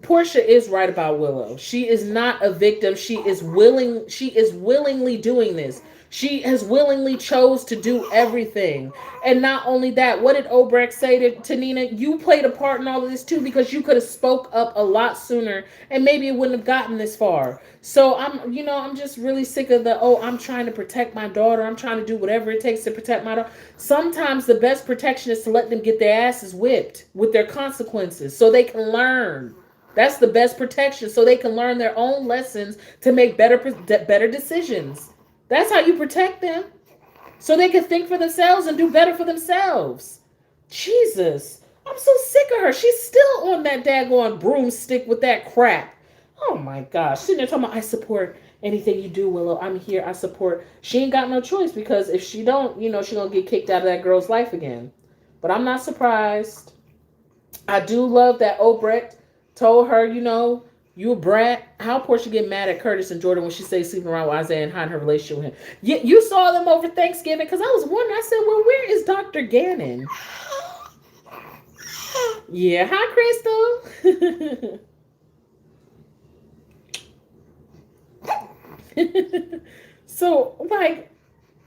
Speaker 1: Portia is right about Willow. She is not a victim. She is willingly doing this. She has willingly chose to do everything. And not only that, what did Obrecht say to Nina? You played a part in all of this too because you could have spoke up a lot sooner and maybe it wouldn't have gotten this far. So I'm just really sick of I'm trying to protect my daughter. I'm trying to do whatever it takes to protect my daughter. Sometimes the best protection is to let them get their asses whipped with their consequences so they can learn. That's the best protection so they can learn their own lessons to make better decisions. That's how you protect them. So they can think for themselves and do better for themselves. Jesus. I'm so sick of her. She's still on that daggone broomstick with that crap. Oh my gosh. Sitting there talking about, I support anything you do, Willow. I'm here. I support. She ain't got no choice because if she don't, she's going to get kicked out of that girl's life again. But I'm not surprised. I do love that Obrecht told her, you a brat. How Portia get mad at Curtis and Jordan when she says sleeping around with Isaiah and hiding her relationship with him? You saw them over Thanksgiving because I was wondering. I said, well, where is Dr. Gannon? Yeah, hi, Crystal. So, like,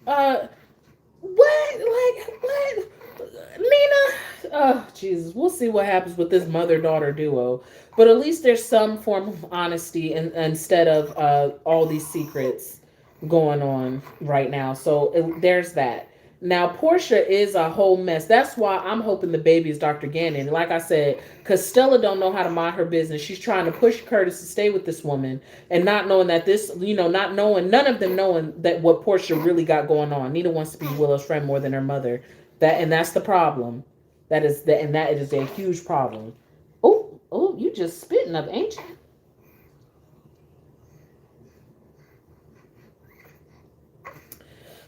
Speaker 1: what? Nina? Oh, Jesus. We'll see what happens with this mother-daughter duo. But at least there's some form of honesty instead of all these secrets going on right now. So there's that. Now, Portia is a whole mess. That's why I'm hoping the baby is Dr. Gannon. Like I said, because Stella don't know how to mind her business. She's trying to push Curtis to stay with this woman and not knowing that none of them knowing that what Portia really got going on. Nina wants to be Willow's friend more than her mother. That's the problem. That is a huge problem. Oh, you just spitting up, ain't you?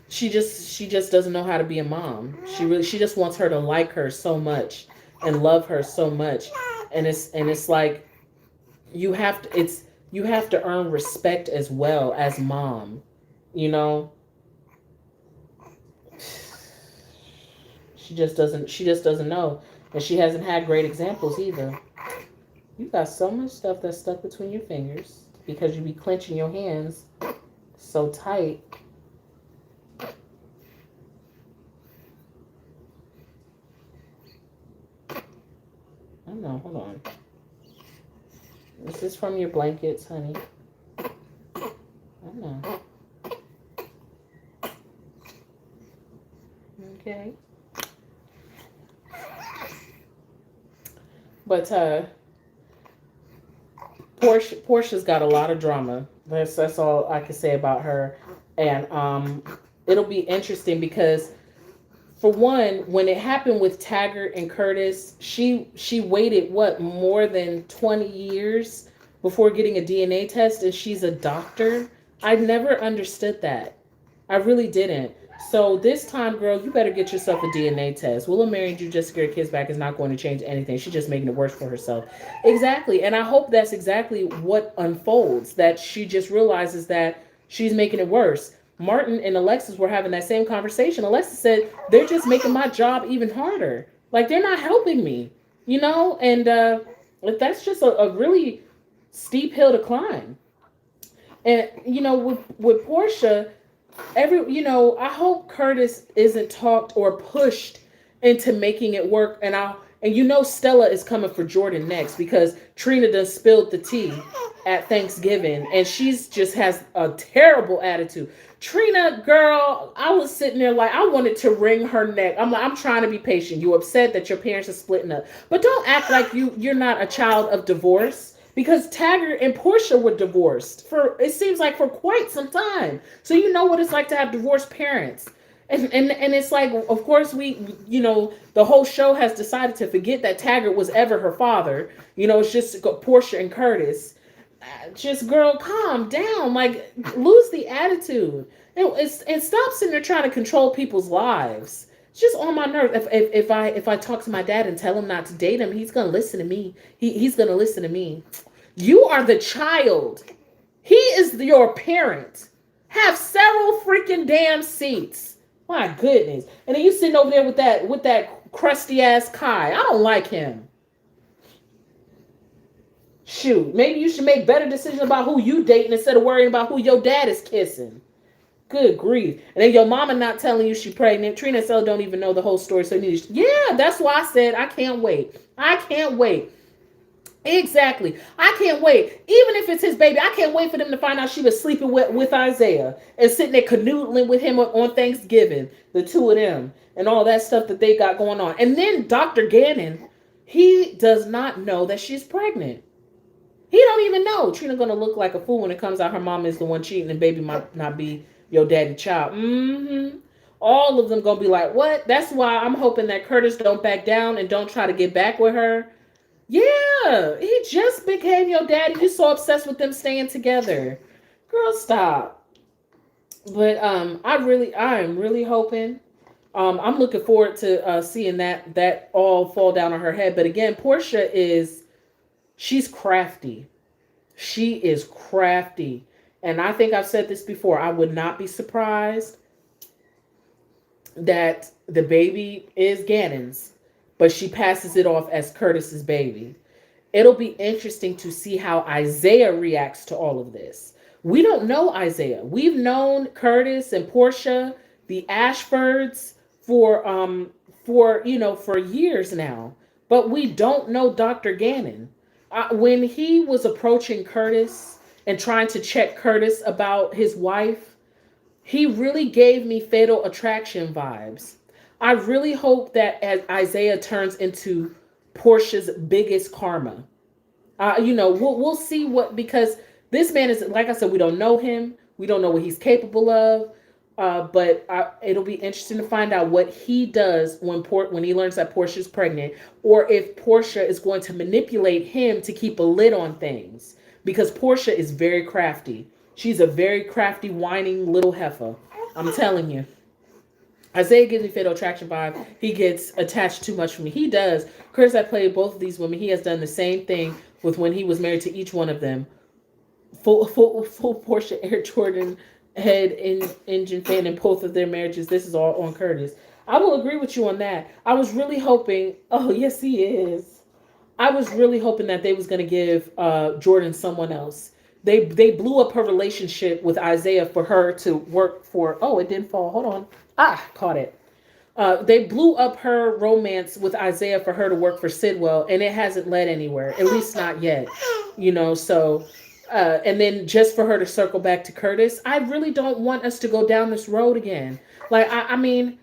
Speaker 1: She just doesn't know how to be a mom. She just wants her to like her so much and love her so much. And it's like you have to earn respect as well as mom. She just doesn't know. And she hasn't had great examples either. You got so much stuff that's stuck between your fingers because you be clenching your hands so tight. I know, hold on. This is from your blankets, honey. I know. Okay. But Portia's got a lot of drama. That's all I can say about her. And it'll be interesting because, for one, when it happened with Taggart and Curtis, she waited more than 20 years before getting a DNA test, and she's a doctor. I never understood that. I really didn't. So this time, girl, you better get yourself a DNA test. Willow marrying you just to get her kids back is not going to change anything. She's just making it worse for herself. Exactly. And I hope that's exactly what unfolds, that she just realizes that she's making it worse. Martin and Alexis were having that same conversation. Alexis said, they're just making my job even harder. Like, they're not helping me, and that's just a really steep hill to climb. And, with Portia, I hope Curtis isn't talked or pushed into making it work. And you know Stella is coming for Jordan next because Trina done spilled the tea at Thanksgiving and she's just has a terrible attitude. Trina, girl, I was sitting there like I wanted to wring her neck. I'm like, I'm trying to be patient. You upset that your parents are splitting up, but don't act like you're not a child of divorce because Taggart and Portia were divorced for it seems like for quite some time. So you know what it's like to have divorced parents. And it's like, of course, the whole show has decided to forget that Taggart was ever her father. It's just Portia and Curtis. Just, girl, calm down. Like, lose the attitude. And stop sitting there trying to control people's lives. It's just on my nerves. If I talk to my dad and tell him not to date him, he's gonna listen to me. He's gonna listen to me. You are the child. He is your parent. Have several freaking damn seats. My goodness. And then you sitting over there with that crusty ass Kai. I don't like him. Shoot, maybe you should make better decisions about who you dating instead of worrying about who your dad is kissing. Good grief. And then your mama not telling you she pregnant. Trina and Stella don't even know the whole story. So yeah, that's why I said I can't wait. I can't wait. Exactly. I can't wait. Even if it's his baby, I can't wait for them to find out she was sleeping with Isaiah and sitting there canoodling with him on Thanksgiving, the two of them, and all that stuff that they got going on. And then Dr. Gannon, he does not know that she's pregnant. He don't even know. Trina gonna look like a fool when it comes out her mom is the one cheating and baby might not be your daddy child. All of them gonna be like, what? That's why I'm hoping that Curtis don't back down and don't try to get back with her. Yeah, he just became your daddy. You're so obsessed with them staying together. Girl, stop. But I am really hoping. I'm looking forward to seeing that all fall down on her head. But again, Portia she's crafty. She is crafty. And I think I've said this before. I would not be surprised that the baby is Gannon's, but she passes it off as Curtis's baby. It'll be interesting to see how Isaiah reacts to all of this. We don't know Isaiah. We've known Curtis and Portia, the Ashfords, for years now, but we don't know Dr. Gannon. When he was approaching Curtis and trying to check Curtis about his wife, he really gave me Fatal Attraction vibes. I really hope that as Isaiah turns into Portia's biggest karma. We'll see because this man is, like I said, we don't know him. We don't know what he's capable of. But it'll be interesting to find out what he does when he learns that Portia's pregnant, or if Portia is going to manipulate him to keep a lid on things. Because Portia is very crafty. She's a very crafty, whining little heifer. I'm telling you. Isaiah gives me Fatal Attraction vibe. He gets attached too much for me. He does. Chris, I played both of these women. He has done the same thing with when he was married to each one of them. Full Portia Air Jordan head engine fan in both of their marriages. This is all on Curtis. I will agree with you on that. I was really hoping. Oh, yes, he is. I was really hoping that they was going to give Jordan someone else. They blew up her relationship with Isaiah for her to work for. Oh, it didn't fall. Hold on. Caught it. They blew up her romance with Isaiah for her to work for Sidwell, and it hasn't led anywhere. At least not yet. So. And then just for her to circle back to Curtis, I really don't want us to go down this road again. Like, I mean,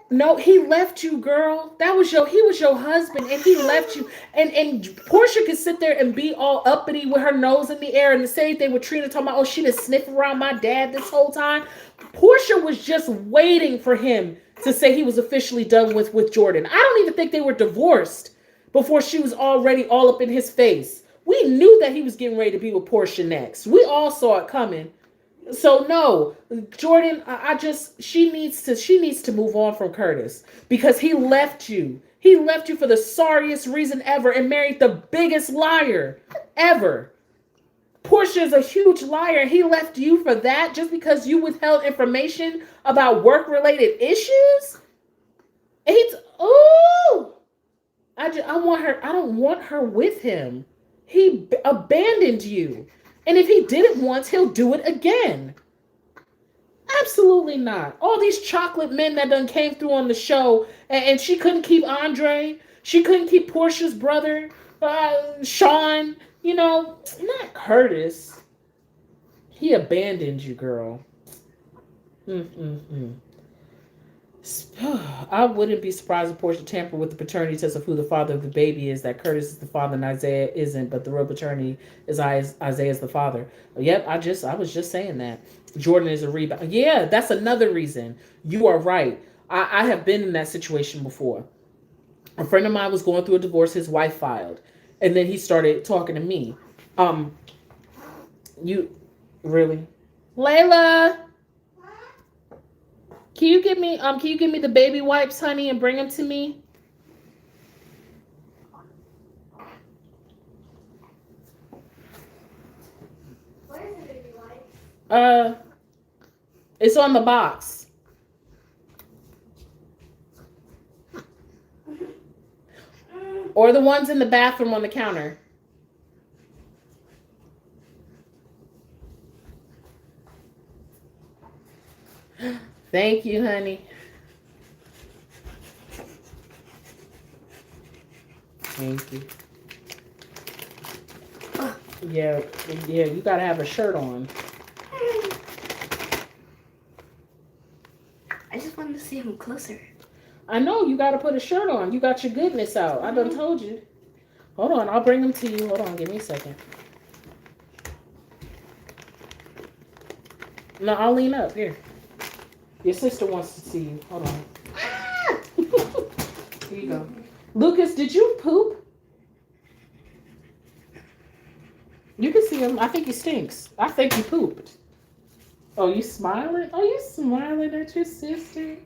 Speaker 1: no, he left you, girl. He was your husband, and he left you. And Portia could sit there and be all uppity with her nose in the air, and the same thing with Trina talking about, oh, she just sniffed around my dad this whole time. Portia was just waiting for him to say he was officially done with Jordan. I don't even think they were divorced before she was already all up in his face. We knew that he was getting ready to be with Portia next. We all saw it coming. So no, Jordan, she needs to move on from Curtis because he left you. He left you for the sorriest reason ever and married the biggest liar ever. Portia is a huge liar. He left you for that just because you withheld information about work-related issues. I want her. I don't want her with him. He abandoned you. And if he did it once, he'll do it again. Absolutely not. All these chocolate men that done came through on the show, and she couldn't keep Andre. She couldn't keep Portia's brother, Sean. You know, not Curtis. He abandoned you, girl. Mm-mm-mm. I wouldn't be surprised if Portia tampered with the paternity test of who the father of the baby is. That Curtis is the father and Isaiah isn't, but the real paternity is Isaiah's the father. Yep, I was just saying that. Jordan is a rebound. Yeah, that's another reason. You are right. I have been in that situation before. A friend of mine was going through a divorce. His wife filed, and then he started talking to me. Um, you really, Layla? Can you give me the baby wipes, honey, and bring them to me?
Speaker 2: Where is the baby wipes?
Speaker 1: It's on the box. Or the ones in the bathroom on the counter. Thank you, honey. Thank you. Yeah, yeah, you gotta have a shirt on.
Speaker 2: I just wanted to see him closer.
Speaker 1: I know, you gotta put a shirt on. You got your goodness out. I done told you. Hold on, I'll bring them to you. Hold on, give me a second. No, I'll lean up. Here. Your sister wants to see you. Hold on. Here you go. Lucas, did you poop? You can see him. I think he stinks. I think he pooped. Oh, you smiling? Oh, you smiling at your sister?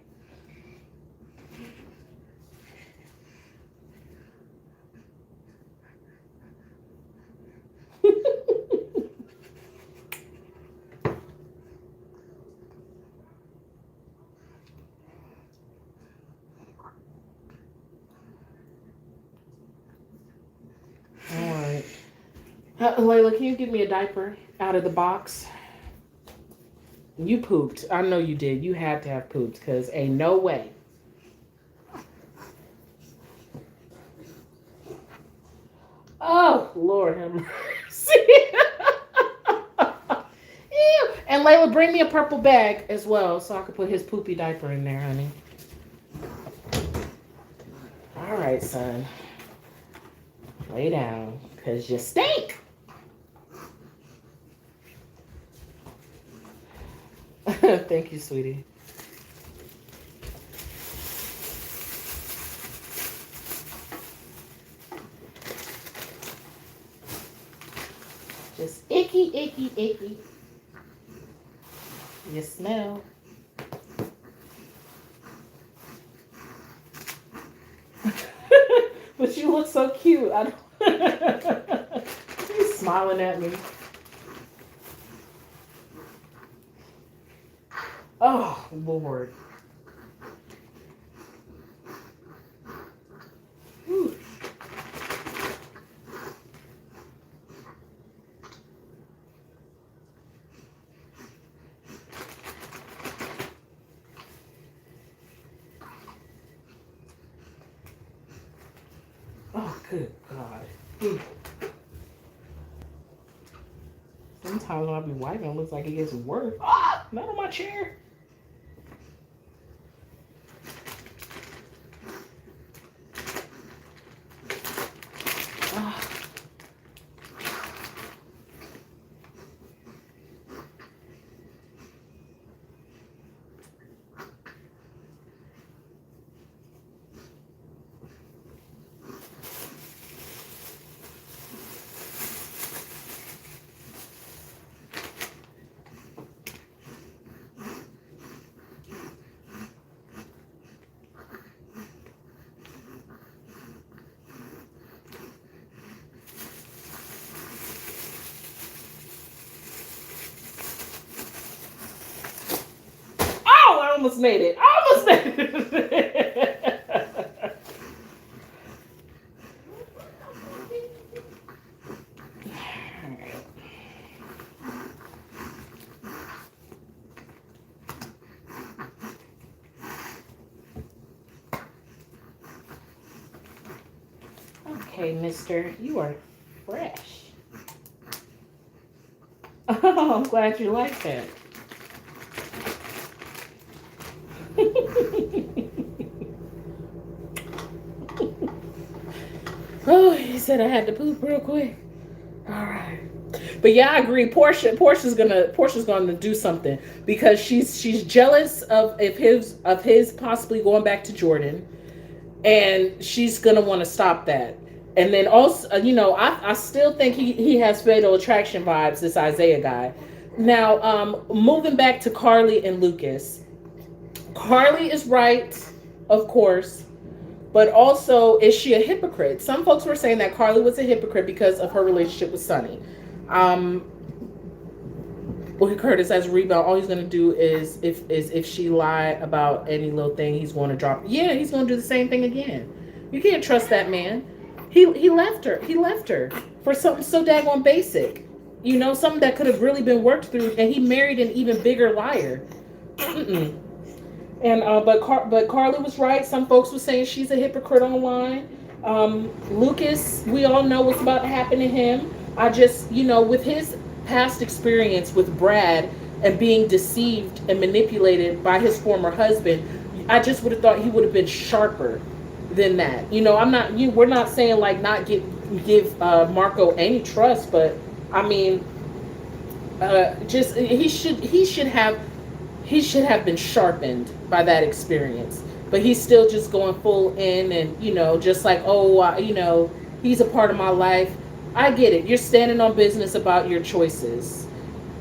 Speaker 1: All right. Layla, can you give me a diaper out of the box? You pooped. I know you did. You had to have pooped because ain't no way. Oh, Lord have mercy. Ew. And Layla, bring me a purple bag as well so I can put his poopy diaper in there, honey. All right, son. Lay down because you stink. Thank you, sweetie. Just icky, icky, icky. You smell. But you look so cute. I don't... He's smiling at me. Oh, Lord. Whew. Oh, good God. Sometimes when I be wiping, it looks like it gets worse. Ah, not on my chair. Ah. Oh, I almost made it. I almost made it. Okay, mister, you are fresh. Oh, I'm glad you like that. Oh, he said I had to poop real quick. All right. But yeah, I agree. Portia's gonna do something because she's jealous of his possibly going back to Jordan, and she's gonna want to stop that. And then also, I still think he has fatal attraction vibes. This Isaiah guy. Now, moving back to Carly and Lucas. Carly is right, of course, but also is she a hypocrite? Some folks were saying that Carly was a hypocrite because of her relationship with Sonny. Um, well, Curtis as a rebound, all he's gonna do is if she lie about any little thing, he's going to drop. Yeah, he's going to do the same thing again. You can't trust that man. He left her. He left her for something so daggone basic. Something that could have really been worked through, and he married an even bigger liar. Mm-mm. And but Carly was right. Some folks were saying she's a hypocrite online. Lucas, we all know what's about to happen to him. I just, with his past experience with Brad and being deceived and manipulated by his former husband, I just would have thought he would have been sharper than that. I'm not. We're not saying like not give Marco any trust, but I mean, just he should have been sharpened by that experience. But he's still just going full in, and just like, oh, he's a part of my life. I get it. You're standing on business about your choices,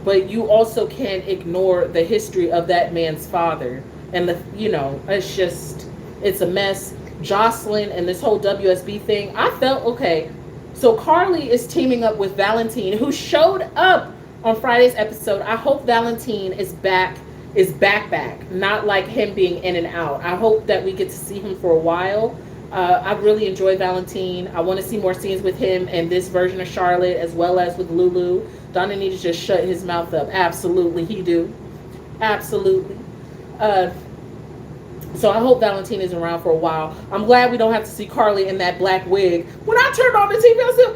Speaker 1: but you also can't ignore the history of that man's father. And it's a mess. Jocelyn and this whole WSB thing. I felt okay. So Carly is teaming up with Valentine, who showed up on Friday's episode. I hope Valentine is back, not like him being in and out. I hope that we get to see him for a while. I really enjoy Valentine. I want to see more scenes with him and this version of Charlotte, as well as with Lulu. Donna needs to just shut his mouth up. Absolutely, he do. Absolutely. So I hope Valentine is around for a while. I'm glad we don't have to see Carly in that black wig. When I turned on the TV, I said,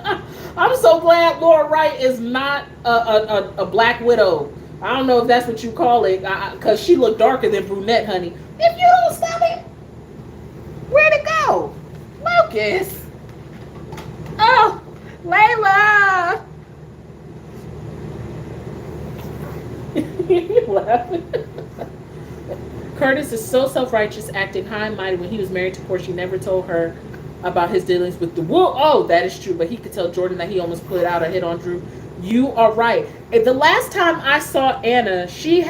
Speaker 1: what? I'm so glad Laura Wright is not a black widow. I don't know if that's what you call it, because she looked darker than brunette, honey. If you don't stop it, where'd it go? Lucas. Oh, Layla. You laughing? Curtis is so self-righteous, acting high and mighty when he was married to Portia. He never told her about his dealings with the wool. Oh, that is true. But he could tell Jordan that he almost put out a hit on Drew. You are right. The last time I saw Anna, she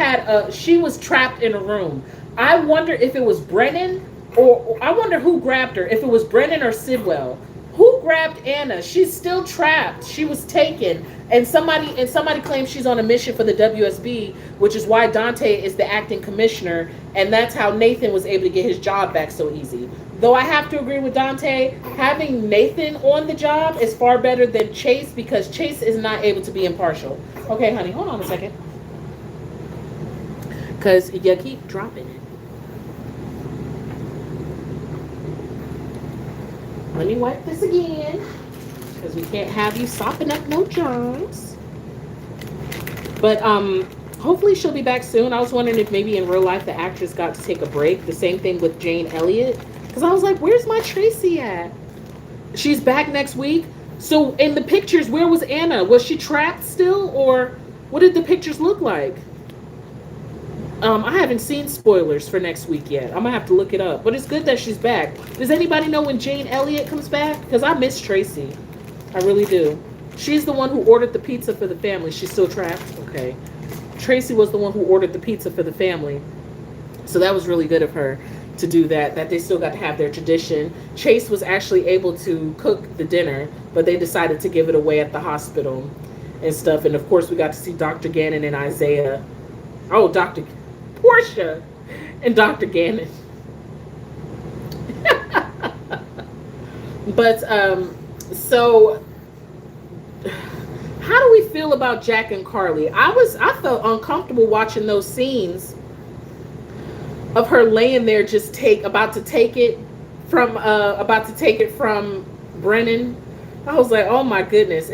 Speaker 1: was trapped in a room. I wonder if it was Brennan, or I wonder who grabbed her. If it was Brennan or Sidwell. Who grabbed Anna? She's still trapped. She was taken. And somebody claims she's on a mission for the WSB, which is why Dante is the acting commissioner, and that's how Nathan was able to get his job back so easy. Though I have to agree with Dante, having Nathan on the job is far better than Chase, because Chase is not able to be impartial. Okay, honey, hold on a second. Because you keep dropping it. Let me wipe this again, because we can't have you sopping up no germs. But hopefully she'll be back soon. I was wondering if maybe in real life the actress got to take a break. The same thing with Jane Elliott. Because I was like, where's my Tracy at? She's back next week. So in the pictures, where was Anna? Was she trapped still? Or what did the pictures look like? I haven't seen spoilers for next week yet. I'm going to have to look it up. But it's good that she's back. Does anybody know when Jane Elliott comes back? Because I miss Tracy. I really do. She's the one who ordered the pizza for the family. She's still trapped? Okay. Tracy was the one who ordered the pizza for the family. So that was really good of her to do that they still got to have their tradition. Chase was actually able to cook the dinner, but they decided to give it away at the hospital and stuff. And of course, we got to see Dr. Gannon and Isaiah. Oh, Dr. Portia and Dr. Gannon. But so how do we feel about Jack and Carly? I felt uncomfortable watching those scenes of her laying there about to take it from about to take it from Brennan. I was like, oh my goodness.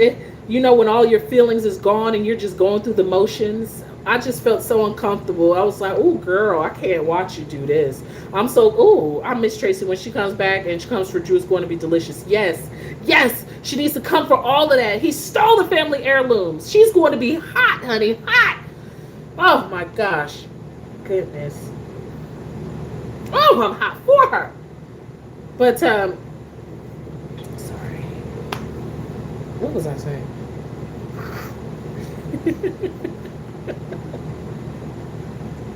Speaker 1: When all your feelings is gone and you're just going through the motions. I just felt so uncomfortable. I was like, oh girl, I can't watch you do this. I miss Tracy when she comes back and she comes for Drew. It's going to be delicious. Yes. Yes. She needs to come for all of that. He stole the family heirlooms. She's going to be hot, honey. Hot. Oh my gosh. Goodness. Oh, I'm hot for her. But sorry. What was I saying?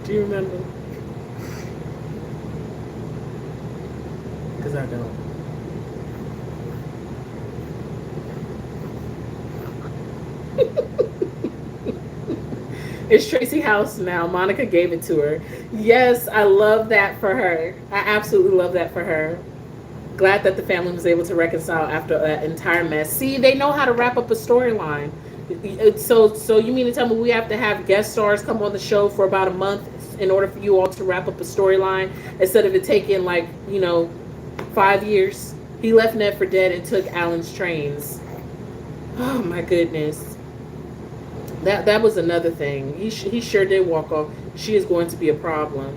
Speaker 1: Do you remember? Because I don't. It's Tracy House now. Monica gave it to her. Yes, I love that for her. I absolutely love that for her. Glad that the family was able to reconcile after an entire mess. See, they know how to wrap up a storyline. So you mean to tell me we have to have guest stars come on the show for about a month in order for you all to wrap up a storyline instead of it taking 5 years? He left Ned for dead and took Alan's trains. Oh my goodness. That was another thing. He sure did walk off. She is going to be a problem.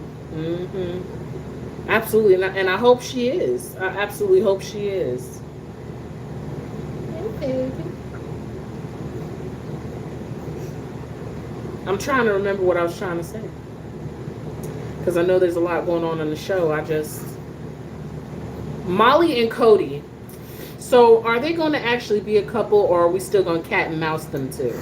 Speaker 1: Absolutely, and I hope she is. I absolutely hope she is. Okay. I'm trying to remember what I was trying to say because I know there's a lot going on in the show. Molly and Cody. So are they going to actually be a couple, or are we still going to cat and mouse them too?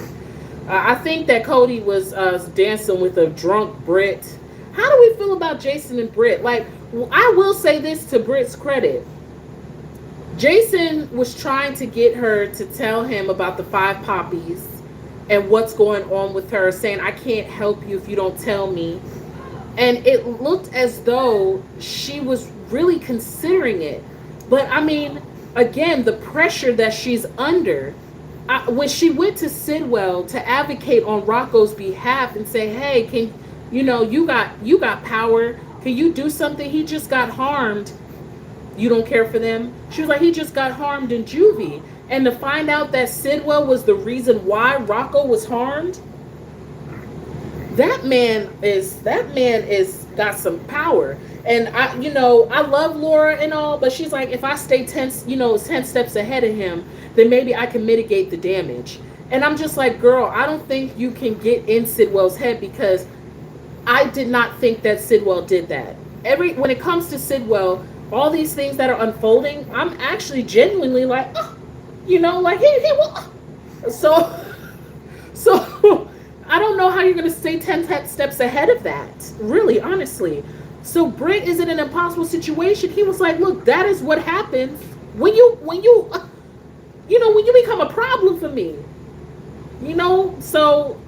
Speaker 1: I think that Cody was dancing with a drunk Brit. How do we feel about Jason and Brit? Like, I will say this to Brit's credit. Jason was trying to get her to tell him about the 5 poppies and what's going on with her, saying, I can't help you if you don't tell me. And it looked as though she was really considering it. But I mean, again, the pressure that she's under. When she went to Sidwell to advocate on Rocco's behalf and say, hey, you got power. Can you do something? He just got harmed. You don't care for them? She was like, he just got harmed in juvie. And to find out that Sidwell was the reason why Rocco was harmed, that man is got some power. And I love Laura and all, but she's like, if I stay 10 steps ahead of him, then maybe I can mitigate the damage. And I'm just like, girl, I don't think you can get in Sidwell's head, because I did not think that Sidwell did that. When it comes to Sidwell, all these things that are unfolding, I'm actually genuinely like, oh, like he will. So I don't know how you're gonna stay 10 steps ahead of that. Really, honestly. So Britt is in an impossible situation. He was like, look, that is what happens when you become a problem for me. So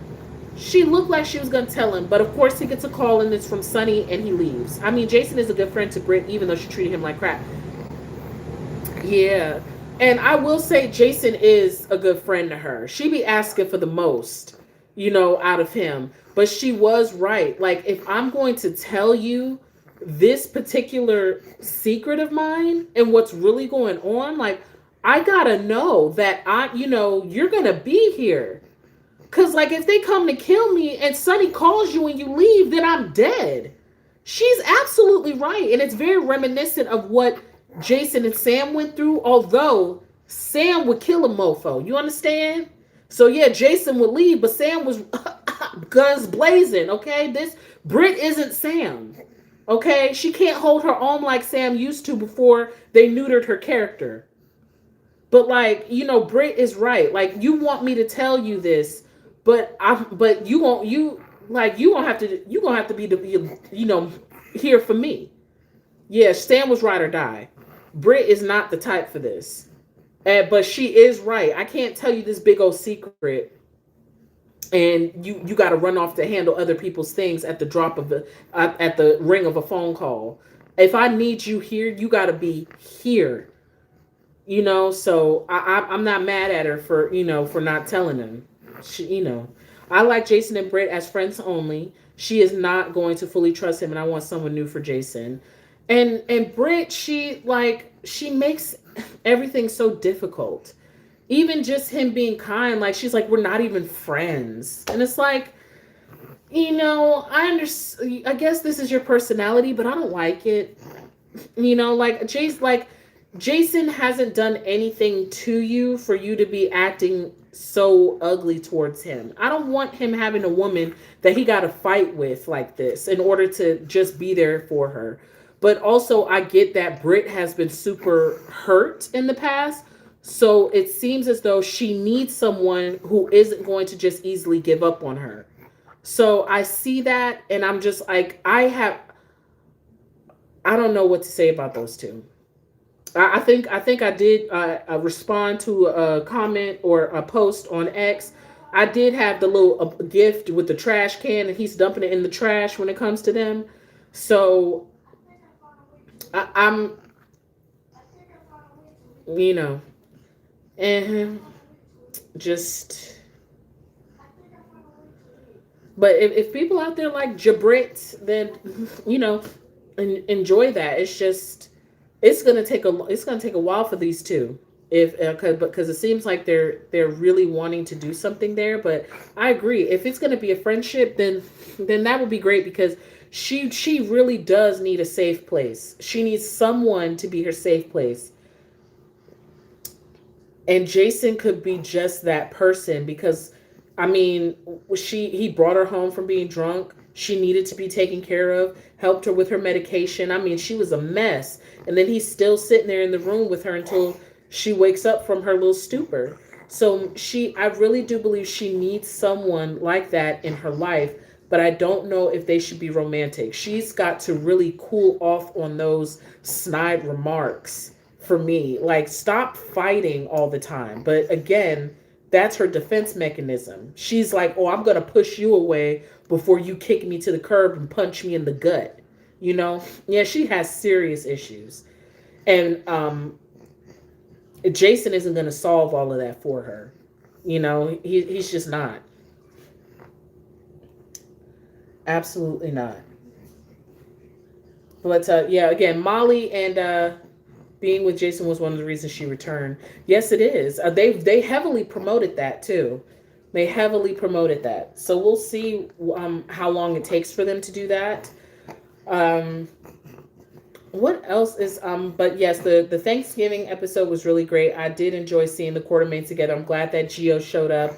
Speaker 1: she looked like she was going to tell him, but of course he gets a call and it's from Sonny and he leaves. I mean, Jason is a good friend to Britt, even though she treated him like crap. Yeah. And I will say Jason is a good friend to her. She be asking for the most, out of him. But she was right. Like, if I'm going to tell you this particular secret of mine and what's really going on, like, I gotta know that you're gonna be here. Cause like if they come to kill me and Sonny calls you and you leave, then I'm dead. She's absolutely right. And it's very reminiscent of what Jason and Sam went through, although Sam would kill a mofo. You understand? So yeah, Jason would leave, but Sam was guns blazing, okay? This Britt isn't Sam. Okay? She can't hold her own like Sam used to before they neutered her character. But like, Britt is right. Like, you want me to tell you this, but you gonna have to be here for me. Yeah, Stan was right or die. Britt is not the type for this. But she is right. I can't tell you this big old secret and you got to run off to handle other people's things at the drop of at the ring of a phone call. If I need you here, you got to be here. So I'm not mad at her for not telling him. I like Jason and Britt as friends only. She is not going to fully trust him, and I want someone new for Jason. And Brit, she makes everything so difficult. Even just him being kind, like she's like, we're not even friends. And it's like, I understand. I guess this is your personality, but I don't like it. Jason hasn't done anything to you for you to be acting so ugly towards him. I don't want him having a woman that he got to fight with like this in order to just be there for her. But also, I get that Britt has been super hurt in the past. So it seems as though she needs someone who isn't going to just easily give up on her. So I see that, and I'm just like, I don't know what to say about those two. I think I did respond to a comment or a post on X. I did have the little gift with the trash can, and he's dumping it in the trash when it comes to them. So I'm, you know, and just. But if people out there like Jabrit, then you know, enjoy that. It's just it's gonna take a while for these two. If because it seems like they're really wanting to do something there. But I agree. If it's gonna be a friendship, then that would be great because she really does need a safe place. She needs someone to be her safe place. And Jason could be just that person because I mean, he brought her home from being drunk. She needed to be taken care of, helped her with her medication. I mean, she was a mess. And then he's still sitting there in the room with her until she wakes up from her little stupor. So I really do believe she needs someone like that in her life, but I don't know if they should be romantic. She's got to really cool off on those snide remarks for me. Like, stop fighting all the time. But again, that's her defense mechanism. She's like, oh, I'm going to push you away before you kick me to the curb and punch me in the gut. Yeah, she has serious issues. And Jason isn't going to solve all of that for her. He's just not. Absolutely not. But yeah, again, Molly and being with Jason was one of the reasons she returned. Yes, it is. They heavily promoted that too. They heavily promoted that. So we'll see how long it takes for them to do that. Um, what else is But yes, the Thanksgiving episode was really great. I did enjoy seeing the quartermates together. I'm glad that Gio showed up.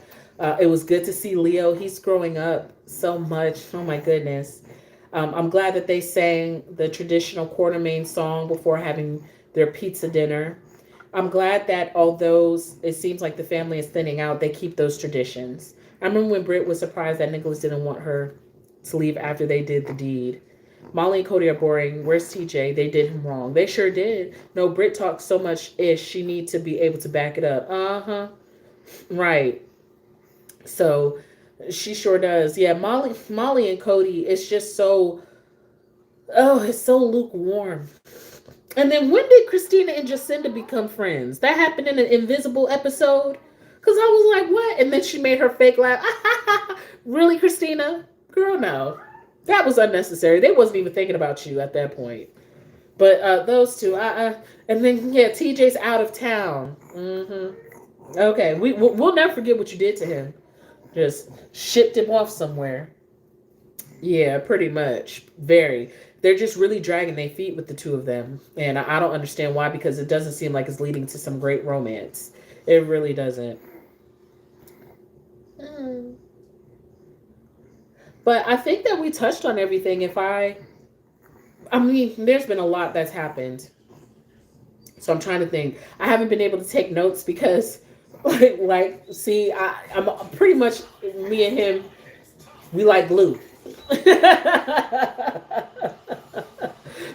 Speaker 1: It was good to see Leo. He's growing up so much. Oh my goodness. I'm glad that they sang the traditional Quartermain song before having their pizza dinner. I'm glad that although it seems like the family is thinning out, they keep those traditions. I remember when Britt was surprised that Nicholas didn't want her to leave after they did the deed. Molly and Cody are boring. Where's TJ? They did him wrong. They sure did. No, Britt talks so much ish. She needs to be able to back it up. Uh-huh. Right. So she sure does. Yeah, Molly and Cody, it's just it's so lukewarm. And then when did Christina and Jacinda become friends? That happened in an Invisible episode? Because I was like, what? And then she made her fake laugh. Really, Christina? Girl, no. That was unnecessary. They wasn't even thinking about you at that point. But those two, and then, yeah, TJ's out of town. Mm-hmm. Okay, we'll never forget what you did to him. Just shipped him off somewhere. Yeah, pretty much. Very. They're just really dragging their feet with the two of them. And I don't understand why, because it doesn't seem like it's leading to some great romance. It really doesn't. Mm. But I think that we touched on everything. I mean, there's been a lot that's happened. So I'm trying to think. I haven't been able to take notes because, see, I'm pretty much, me and him, we like glue.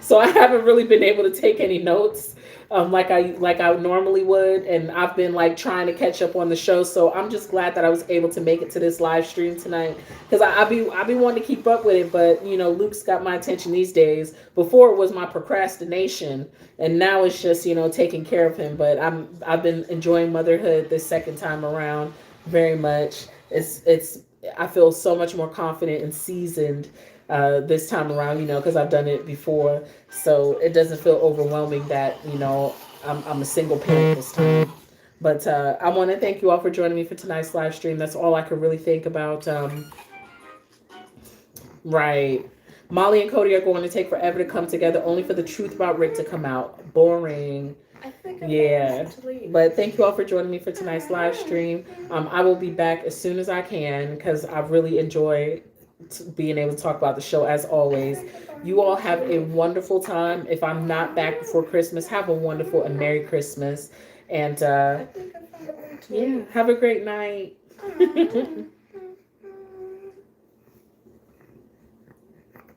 Speaker 1: So I haven't really been able to take any notes like I normally would, and I've been like trying to catch up on the show. So I'm just glad that I was able to make it to this live stream tonight because I be wanting to keep up with it, but Luke's got my attention these days. Before it was my procrastination, and now it's just taking care of him. But I've been enjoying motherhood this second time around very much. It's I feel so much more confident and seasoned this time around, because I've done it before. So it doesn't feel overwhelming that, I'm a single parent this time. But I want to thank you all for joining me for tonight's live stream. That's all I could really think about. Right. Molly and Cody are going to take forever to come together, only for the truth about Rick to come out. Boring.
Speaker 3: I think
Speaker 1: Yeah. But thank you all for joining me for tonight's live stream. I will be back as soon as I can because I really enjoy being able to talk about the show as always. You all have a wonderful time. If I'm not back before Christmas, have a wonderful and Merry Christmas. And yeah, have a great night.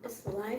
Speaker 3: It's live.